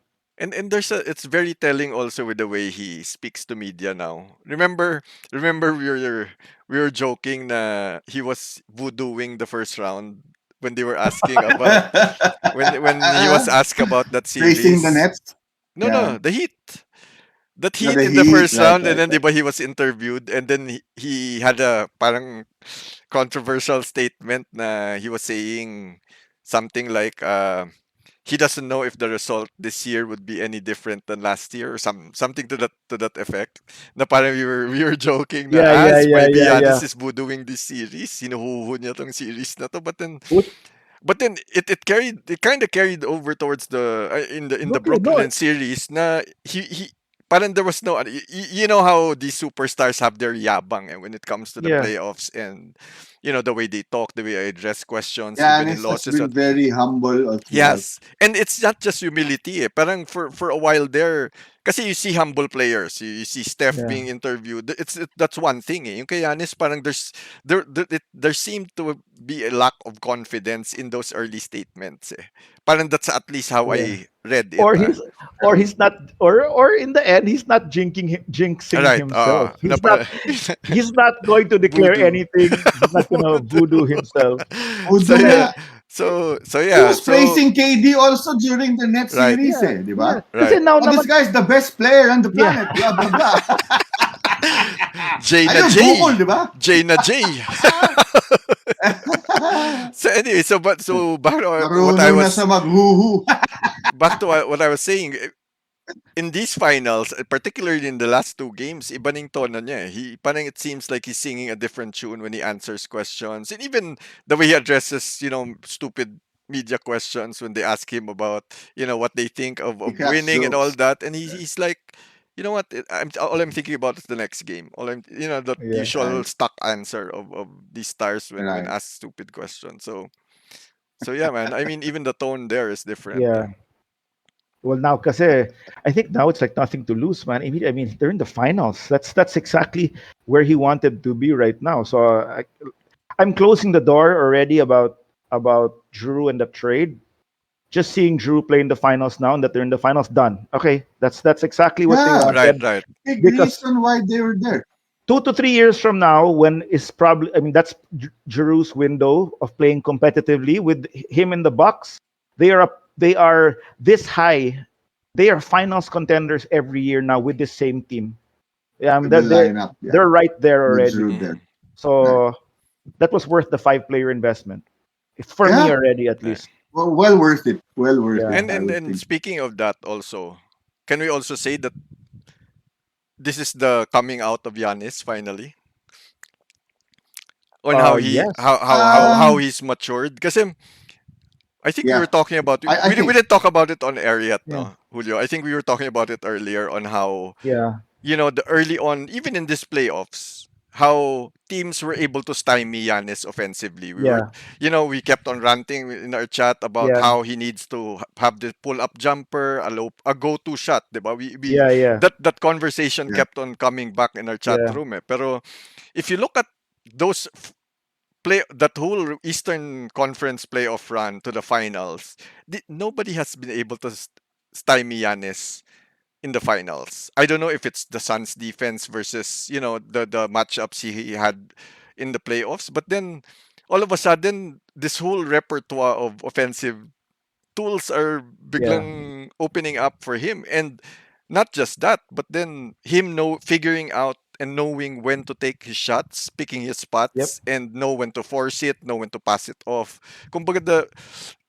and there's a it's very telling also with the way he speaks to media now. Remember we were joking na he was voodooing the first round when they were asking about when he was asked about that Facing the series. Nets. No, Yeah. no, the Heat. That No, Heat the in the Heat. first Right, round, and right, then right. diba he was interviewed, and then he had a parang controversial statement na he was saying something like he doesn't know if the result this year would be any different than last year or something to that effect. Na parang we were joking na yeah, yeah, yeah, maybe yeah, yeah. Giannis is voodooing this series, sinuhuhu niya tong series na to, Which, but then it kind of carried over towards the in the okay, no, Brooklyn series na he parang there was no you know how these superstars have their yabang when it comes to the yeah, playoffs, and the way they talk, the way they address questions even in Giannis has losses. been very humble throughout. Yes, and it's not just humility. Parang for a while there, kasi you see humble players, you see Steph yeah, being interviewed. That's one thing. Yung kay Giannis, parang there seemed to be a lack of confidence in those early statements. Parang that's at least how yeah. I read it. Or he's not, or in the end, he's not jinxing Right. himself. Na He's not. He's not going to declare voodoo. anything. He's not gonna voodoo himself. So Udo yeah. nga. So He yeah. was So praising KD also during the net right. series Yeah, di yeah. ba? Kasi Right. now Oh, this naman, guy is the best player on the yeah, planet, blah, blah, blah. J na Ayun, J. bukol, di ba? J na J. So anyway, so back to what I Marunong na was sa maghuhu. back to what I was saying. In these finals, particularly in the last two games, iba ning tono niya. Parang it seems like he's singing a different tune when he answers questions, and even the way he addresses, stupid media questions when they ask him about, what they think He of cracks winning and all jokes. that, and he's like, you know what? All I'm thinking about is the next game. The yeah, usual Right, stock answer of these stars when right. asked stupid questions. So yeah, man. I mean, even the tone there is different. yeah. Well, now, kasi I think now it's like nothing to lose, man. I mean, they're in the finals. That's exactly where he wanted to be right now. So I'm closing the door already about Drew and the trade. Just seeing Drew play in the finals now and that they're in the finals, done. Okay, that's exactly what they Yeah, Right, wanted. right. big Because reason why they were there. 2 to 3 years from now, when is probably, I mean, that's Drew's window of playing competitively with him in the Bucks. They are this high. They are finals contenders every year now with the same team. Yeah, With the they're lineup, yeah. they're right there With already. Drew there. Mm, Right. So that was worth the five-player investment. It's for me Yeah, already, at right. least. well worth it. Well worth Yeah. it, I And would and think. speaking of that also, can we also say that this is the coming out of Yanis finally? on how he Yes. how Um, he's matured? Because I think we were yeah, talking about it. I We think didn't talk about it on air yet, Yeah. no, Julio. I think we were talking about it earlier on how Yeah. the early on, even in this playoffs, how teams were able to stymie Giannis offensively. We were, Yeah. we kept on ranting in our chat about Yeah. how he needs to have the pull up jumper, a go to shot, diba? We Yeah. Yeah. that conversation yeah, kept on coming back in our chat Yeah. room. Pero if you look at those play that whole Eastern Conference playoff run to the finals, nobody has been able to stymie Giannis in the finals. I don't know if it's the Suns defense versus, the matchups he had in the playoffs, but then all of a sudden this whole repertoire of offensive tools are Yeah. biglang opening up for him. And not just that, but then him figuring out and knowing when to take his shots, picking his Yep. spots, and know when to force it, know when to pass it off. Kumbaga,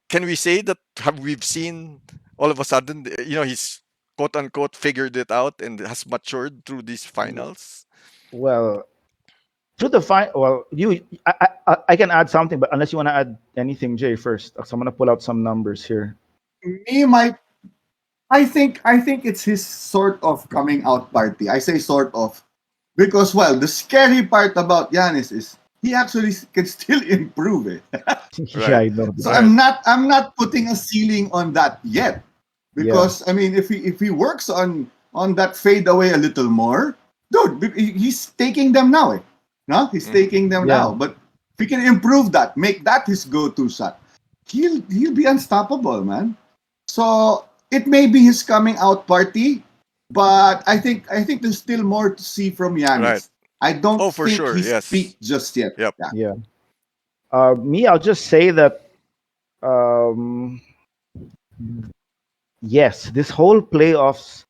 can we say that we've seen all of a sudden, he's quote unquote figured it out and has matured through these finals? Well, through the fine. Well, I can add something, but unless you want to add anything, Jay, first. So I'm gonna pull out some numbers here. me my I think it's his sort of coming out party. I say sort of because well, the scary part about Giannis is he actually can still improve it. Yeah, Right, I know So this. right. I'm not putting a ceiling on that yet Yeah. because I mean if he works on that fade away a little more, dude, he's taking them now. No, he's Hmm. taking them Yeah. now. But if he can improve that, make that his go-to shot, he'll be unstoppable, man. So it may be his coming out party, but I think there's still more to see from Right. Giannis. I don't Oh, for think sure. he's Yes. peaked just yet. Yep. Yeah. Yeah. Me, I'll just say that. Um, yes, this whole playoffs,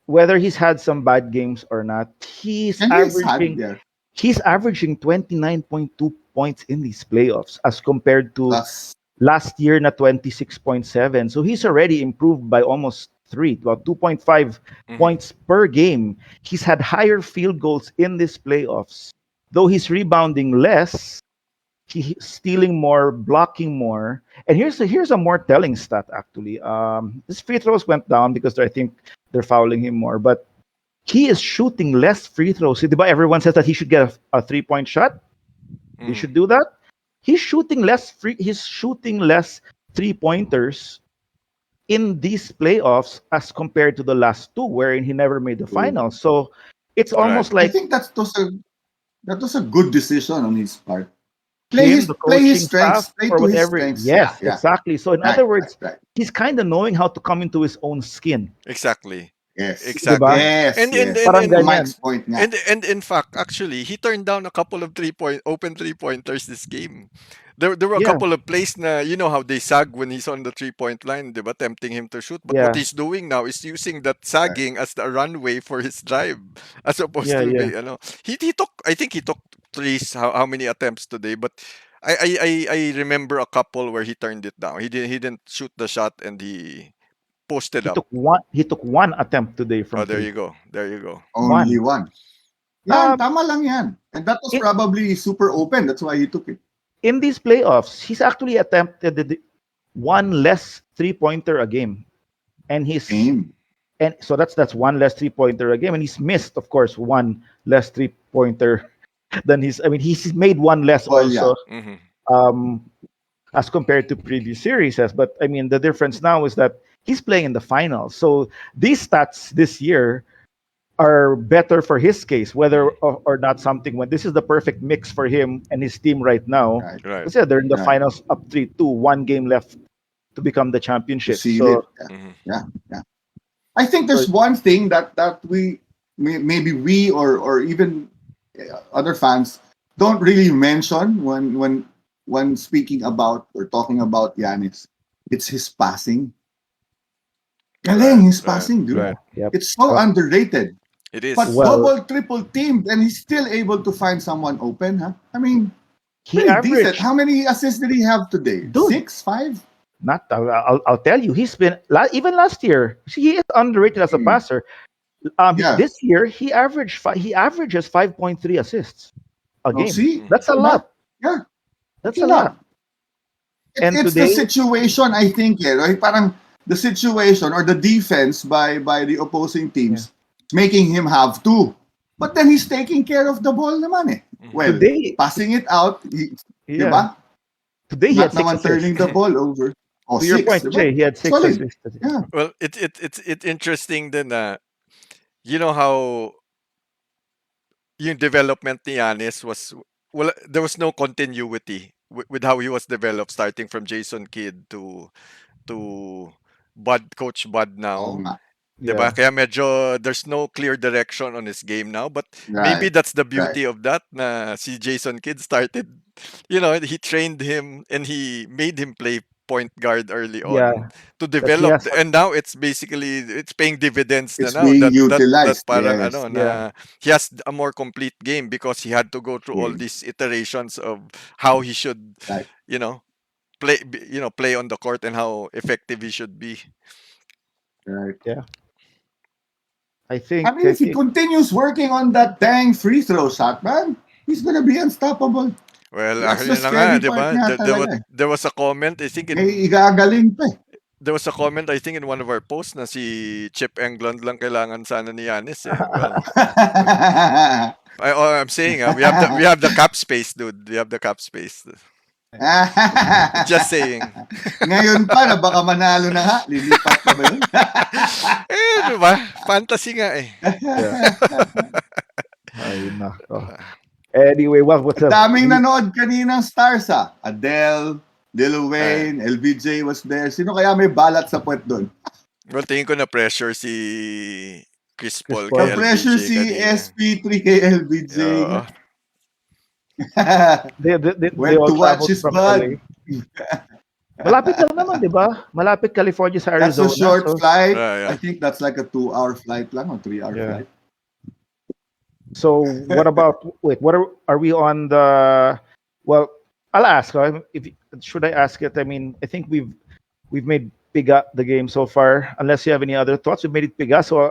whether he's had some bad games or not, And he's had there he's averaging 29.2 points in these playoffs as compared to plus last year na 26.7. So he's already improved by almost three, about 2.5 Hmm. points per game. He's had higher field goals in these playoffs. Though he's rebounding less, he's stealing more, blocking more. And here's a more telling stat actually. His free throws went down because I think they're fouling him more, but he is shooting less free throws. Diba everyone says that he should get a 3-point shot. He Hmm. should do that. He's shooting less three pointers in these playoffs as compared to the last two, wherein he never made the finals. So it's Right. almost I like think that was a good decision on his part. Play him, his the play his coaching staff, strengths, play or to his whatever. strengths. Yeah, Yes, yeah. exactly. So in Right, other right, words, right. he's kind of knowing how to come into his own skin. Exactly. Yes. Diba? Exactly. Yes, And and yes. and Parang and To ganyan. Mike's point nga. and in fact, actually, he turned down a couple of open 3 pointers this game. There were a Yeah, couple of plays na, how they sag when he's on the 3 point line, diba, tempting him to shoot. But what yeah, he's doing now is using that Right. sagging as the runway for his drive, as opposed yeah, to yeah. he took, I think he took threes, how many attempts today, but I remember a couple where he turned it down. He didn't shoot the shot and he posted up. He took one attempt today Oh, from there three. you go. There you go. Only One. one. Yan, Uh, tama lang yan. And that was in, probably super open. That's why he took it. in these playoffs, he's actually attempted one less three pointer a game, and he's Same. and so that's one less three pointer a game, and he's missed, of course, one less three pointer than he's. I mean, he's made one less Well, yeah. also, Hmm. um, as compared to previous series. But I mean, the difference now is that he's playing in the finals. So these stats this year are better for his case, whether Hmm. or not something. When this is the perfect mix for him and his team right now, Right. Right. because yeah, they're in the Right. finals up 3-2, one game left to become the To championship. seal it. So, Yeah. Hmm. Yeah. Yeah. I think so there's one thing that maybe we or even other fans don't really mention when speaking about or talking about Giannis. It's his passing. Galing Right. his Right. passing, dude. yeah, Right. yep. It's so Well, underrated. It But is. well, double, triple teamed, and he's still able to find someone open, huh? I mean, he pretty decent. averaged, How many assists did he have today? dude. Six, five? Not I'll tell you, he's been even last year. He is underrated as a Hmm. passer. Yeah. This year he averages 5.3 assists. a Oh, game. see? That's a Diba? lot. Yeah, That's it's a a lot. lot. And It's the today, situation, I think, right? Parang the situation or the defense by the opposing yeah, teams is making him have to. But then he's taking care of the ball naman eh. Mhm. Well, today, passing it out, di yeah, ba? today he had Not six naman turning assists. the ball over. Oh, To your six, point, di ba? Jay, he had six Solid. assists today. Yeah. Well, it's interesting then na you know how yung development ni Giannis was well there was no continuity with how he was developed starting from Jason Kidd to Bud Coach Bud Oo now. nga. 'Di ba? Yeah, Kaya medyo there's no clear direction on his game now, but maybe Right. that's the Right. beauty of that na si Jason Kidd started, he trained him and he made him play point guard early yeah, on to that he develop has. and now it's paying dividends na It's now being that utilized. parang Yes. ano Yeah, na he has a more complete game because he had to go through all Yeah. these iterations of how he should, Right. you know, play on the court and how effective he should be. Right. yeah. I I think mean, I if he think continues working on that dang free throw shot, man, he's gonna be unstoppable. Well, That's the yun na nga, scary 'di part ba? nga talaga eh. There was a comment, I think May igagaling pa eh. there was a comment, I think in one of our posts na si Chip Englund lang kailangan sana ni Yanis eh. Well, I'm saying, we have the cap space, dude. We have the cap space. Just saying. Ngayon pa na baka manalo na nga, lilipat pa ba yun? Eh, 'di ba? Fantasy nga eh. yeah. Ay, nako. Anyway, well, what's up? Daming nanood kaninang stars Adele, Lil Wayne, LBJ was there. Sino kaya may balat sa puwet doon? Well, tingin ko na pressure si Chris Chris Paul kay Paul. Na-pressure LBJ si kanina. SP3 kay LBJ. Oo. They Went all to watch traveled his from bud. LA. Malapit lang naman, di ba? Malapit California sa That's a Arizona. short So, flight. Yeah. I think that's like a 2-hour flight lang or 3-hour yeah. flight. So what about wait? What are we on the? Well, I'll ask. If should I ask it? I mean, I think we've made Piga the game so far. Unless you have any other thoughts, we've made it Piga. So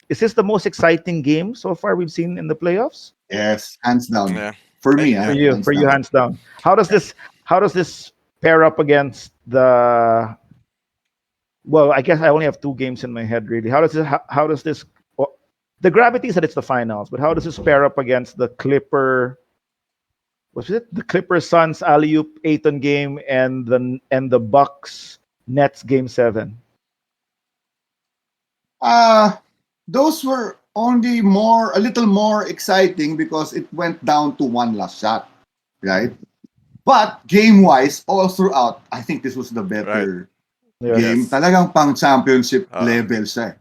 is this the most exciting game so far we've seen in the playoffs Yes, hands down. Yeah. For me, Yeah. for hands you, down. hands down? How does this pair up against the? Well, I guess I only have two games in my head really. How does this? Well, the gravity said it's the finals, but how does this pair up against the Clipper? Was it the Clippers Suns alley oop Aiton game and the Bucks Nets game 7? Those were only a little more exciting because it went down to one last shot, right? But game-wise, all throughout, I think this was the better Yeah. game. Yes. Talagang pang championship Ah. level siya.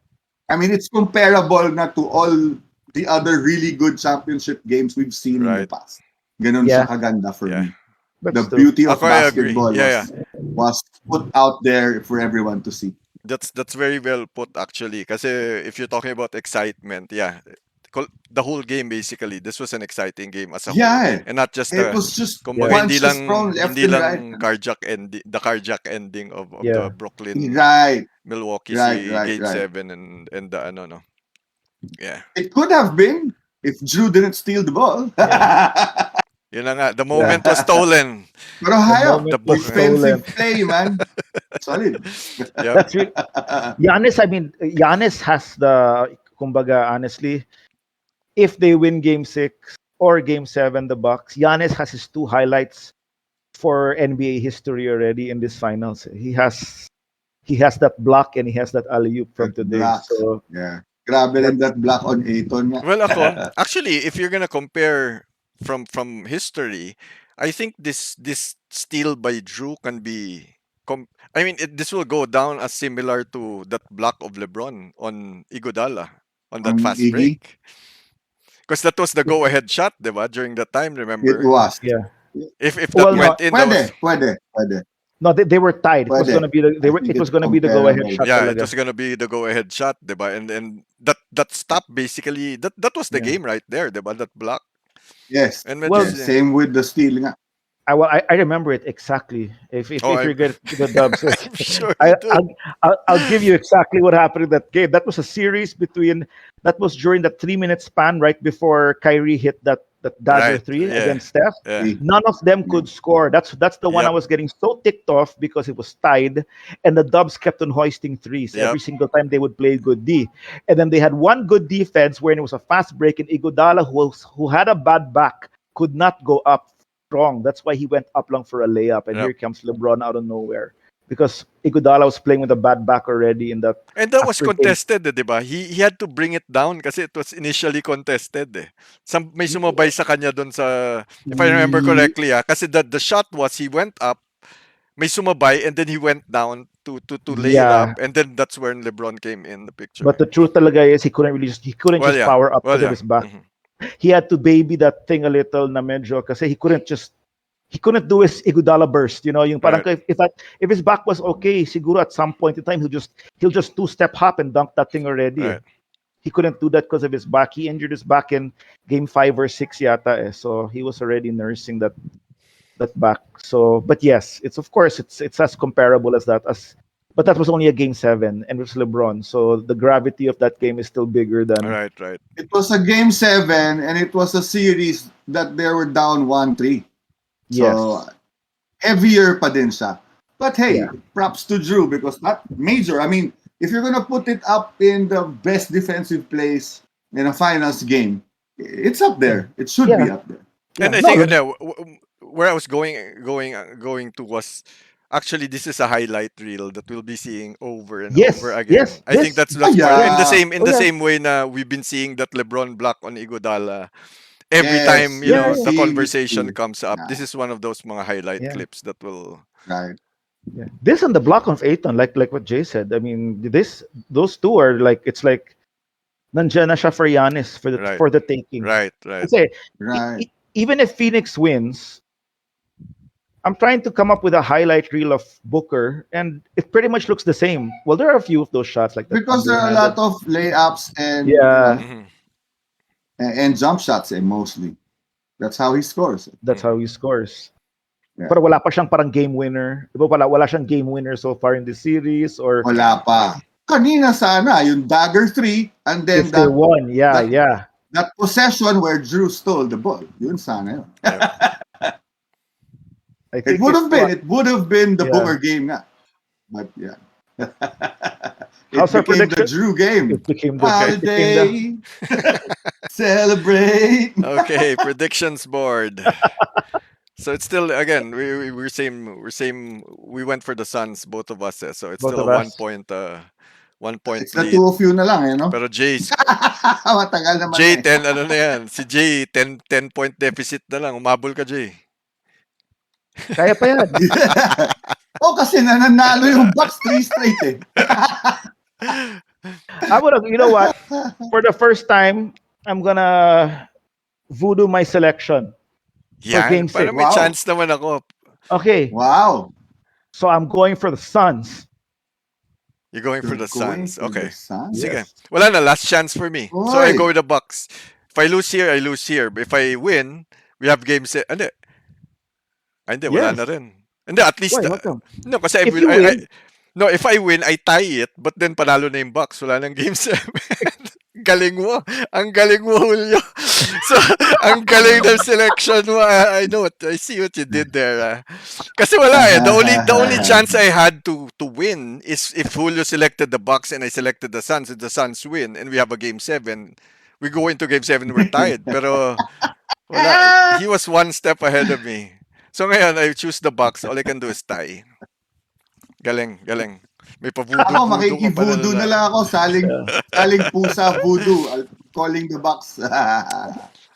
I mean, it's comparable na to all the other really good championship games we've seen in the Right. past. Ganon Yeah. siya kaganda for Yeah. me. But The still, beauty of Ako, I agree. basketball Yeah. was put out there for everyone to see. That's very well put actually. Kasi if you're talking about excitement, yeah. The whole game basically, this was an exciting game as a whole. Yeah, And not just it was just kumbaga punches thrown left hindi and lang right. the carjack ending of Yeah. the Brooklyn Right, Milwaukee right, si right, Game right. 7 and the ano no. Yeah. It could have been if Drew didn't steal the ball. Yun na nga, the moment was stolen. Pero the hayop, moment the- was stolen. defensive play, man. Solid. Yep. That's really Giannis. I mean, Giannis has the kumbaga. Honestly, if they win Game 6 or Game 7, the Bucks, Giannis has his two highlights for NBA history already in this finals. He has that block and he has that alley oop from That today. block. So Yeah. Grabe rin that block on Aiton nga. Well, ako, actually, if you're gonna compare from history, I think this steal by Drew can be. I mean, this will go down as similar to that block of LeBron on Iguodala on that On fast Iggy, break, because that was the go-ahead shot, diba? During that time, it remember? was. yeah. If that Well, no, went in, that was Pwede. no, they were tied. It was Pwede. gonna be the they I were. think It was it's gonna be the go-ahead comparable. shot. yeah, it Talaga. was gonna be the go-ahead shot, diba? And that stop basically that was the Yeah. game right there, diba? That block. Yes. And Well, medyo, Same with the steal nga. I remember it exactly. If Oh, you're good to the Dubs, I'm sure I, you do. I'll give you exactly what happened in that game. That was a series between that was during the 3-minute span right before Kyrie hit that that dagger Right. three Yeah. against Steph. Yeah. None of them Yeah. could score. That's the one I Yep. was getting so ticked off because it was tied, and the Dubs kept on hoisting threes Yep. every single time they would play good D. And then they had one good defense where it was a fast break, and Iguodala, who had a bad back, could not go up strong. That's why he went up long for a layup, and Yep. here comes LeBron out of nowhere because Iguodala was playing with a bad back already in that And that was after game. contested, 'di ba? He had to bring it down kasi it was initially contested eh. May sumabay sa kanya doon sa, if I remember correctly, kasi the shot was he went up, may sumabay, and then he went down to lay it Yeah, up, and then that's when LeBron came in the but picture. the truth talaga is he couldn't Well, just yeah. power up Well, because of yeah. his back. Mhm. He had to baby that thing a little na medyo kasi he couldn't do his Iguodala burst, yung parang Right. if his back was okay, siguro at some point in time he'll just two-step hop and dunk that thing already. Right. He couldn't do that because of his back. He injured his back in game 5 or 6 yata so he was already nursing that back. So, but yes, it's of course it's as comparable as that but that was only a game 7 and it was LeBron. So the gravity of that game is still bigger than Right. Right. It was a game 7, and it was a series that they were down 1-3. So, yes. heavier pa din siya. But hey, Yeah. props to Drew because that major. I mean, if you're gonna put it up in the best defensive place in a finals game, it's up there. It should be Yeah. up there. And Yeah. I No, think where I was going to was actually this is a highlight reel that we'll be seeing over and over yes. Yes. again. I think Yes. Oh that's part Yes. yeah, in Oh the yeah. same way na we've been seeing that LeBron block on Iguodala every time, yes, you we've Yeah, been know, yeah. the seeing this conversation too. comes up. Yeah, This is one of those mga highlight Yeah. clips that will right. Yeah. This and the block of Aiton, like what Jay said. I mean, those two are like it's like nandiyan na siya for Giannis right. for the taking. Right. Kasi Right. even if Phoenix wins, I'm trying to come up with a highlight reel of Booker, and it pretty much looks the same. Well, there are a few of those shots like that Because there are a underhanded. lot of layups and Yeah, Mhm. and jump shots mostly. That's how he scores. that's how Mhm. he scores. Yeah. Pero wala pa siyang parang game winner. Di ba wala siyang game winner so far in the series or Wala pa. Kanina sana, yung dagger 3, and then if they won. Yeah, that yeah. that possession where Drew stole the ball. Yun sana yun. Yep. I It think would if have been. It would have been the Yeah. Booker game nga. But yeah. It How's our became the prediction? Drew game. It became Okay. it became the Holiday. Celebrate. Okay, predictions board. So it's still again we went for the Suns both of us so it's both still a of us. 1 point It's the lead. two of you na lang, eh, no? Pero Matagal naman Jay eh. 10 ano na yan. Si Jay 10 point deficit na lang. Umabol ka, Jay. Kaya pa yan. Kasi nananalo yung Bucks 3 straight eh. I would have, you know what? For the first time, I'm gonna voodoo my selection for game Yan, para 6. may Wow. chance naman ako. Okay, Wow. so I'm going for the Suns. You're going for You're the going Suns. for Okay. the Suns? Sige. Yes. Wala na, last chance for me. So I Oy. go with the Bucks. If I lose here, I lose here. But if I win, we have game set. Hindi, wala Yes. na rin. Hindi, at least, Why? How come? no, kasi If you win, no, if I win, I tie it, but then panalo na yung Bucks. Wala nang game 7. Galing mo. Ang galing mo, Julio. So, ang galing ng selection mo. I know what, I see what you did there. Kasi wala eh. The only chance I had to win is if Julio selected the Bucks and I selected the Suns, and the Suns win, and we have a game 7. We go into game 7, we're tied. Pero, wala. He was one step ahead of me. So ngayon, I choose the Bucks. All I can do is tie. Galing. May Ako, pa-voodoo ka pa makiki-voodoo na lang ako. Saling pusa voodoo. Calling the Bucks.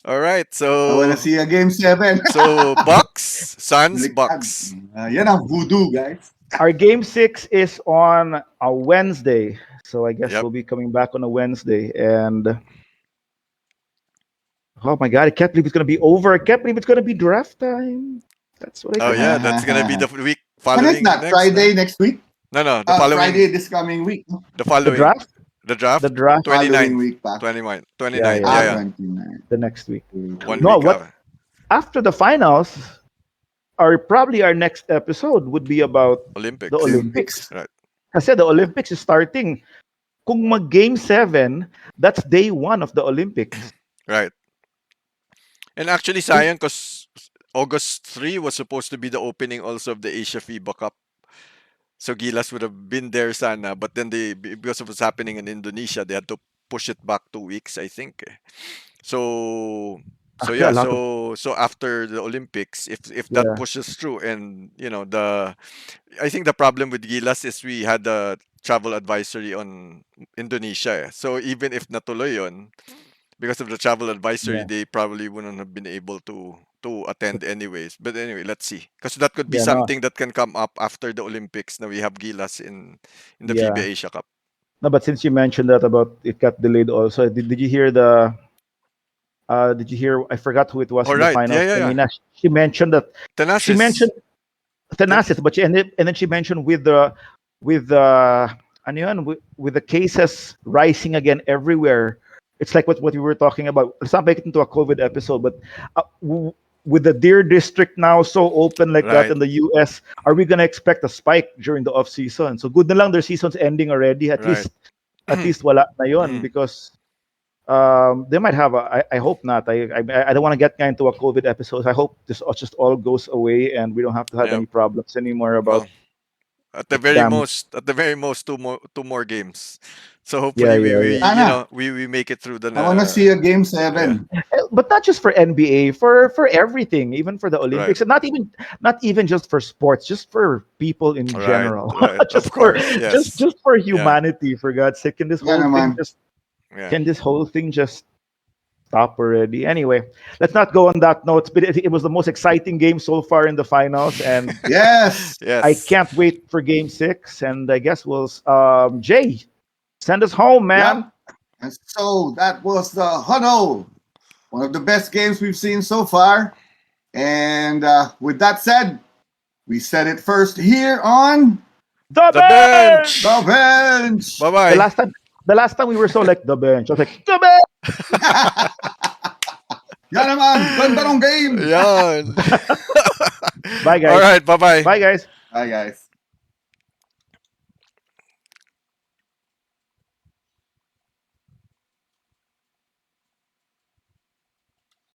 Alright, I wanna so see a game 7. so Bucks, Suns, Baliktad. Bucks. Yan ang voodoo, guys. our game 6 is on a Wednesday. So I guess Yep. we'll be coming back on a Wednesday. And oh my God, I can't believe it's going to be over. I can't believe it's going to be draft time. That's what I Oh can yeah, that's gonna be the week When is following that? next. Friday next week? No, the following Friday this coming week. the The following draft? the draft. The draft? 29th. Following week pa. 29. Yeah, yeah. 29. The next week. One No, week what- out. After the finals, probably our next episode would be about Olympics. the Olympics. Right. Kasi the Olympics is starting. Kung mag-game 7, that's day 1 of the Olympics. Right. And actually, sayang because August 3 was supposed to be the opening also of the Asia FIBA Cup. So Gilas would have been there sana, but then because of what's happening in Indonesia, they had to push it back 2 weeks, I think. So so Actually, a yeah, lot of so after the Olympics, if that yeah, pushes through, and the I think the problem with Gilas is we had a travel advisory on Indonesia. So even if natuloy yun, because of the travel advisory, yeah, they probably wouldn't have been able to attend anyways. But anyway, let's see, because that could be yeah, no, something that can come up after the Olympics. Now we have Gilas in the FIBA yeah. Asia Cup. No, but since you mentioned that about it got delayed also, did you hear the did you hear I forgot who it was All in the right, yeah, finals, yeah, yeah. Kanina. She mentioned that she Tenasis. mentioned Tenasis, but and then she mentioned with the ano yun, with the cases rising again everywhere. It's like what we were talking about. Let's not make it into a COVID episode, but with the Deer District now so open like that Right, in the US, are we gonna expect a spike during the off season? So good na lang their season's ending already. right. At least wala na yon Mhm. because they might have I hope not. I don't want to get into a COVID episode. I hope this just all goes away and we don't have to have Yeah. any problems anymore Well, about at the the very damn. most, two more games. So Yeah, hopefully yeah, yeah. Sana. we make it through the I want to see a game yeah, seven. But not just for NBA, for everything, even for the right, Olympics, and not even just for sports, just for people in right, general, right. Of just for course, just yes, just for yeah, humanity. For God's sake, Yeah, naman. yeah. can this whole thing just stop already? Anyway, let's not go on that note. But it was the most exciting game so far in the finals, and Yes. I Yes. can't wait for Game 6. And I guess we'll Jay, send us home, Yep. man. And so that was the huddle. One of the best games we've seen so far. And with that said, we said it first here on The The bench. The bench. Bench. Bye The bye. last time, the last time we were so like the bench. I was like the bench. Yan naman, ganda ng game. Yan. Bye All guys. right. Bye bye. Bye guys. Hi guys.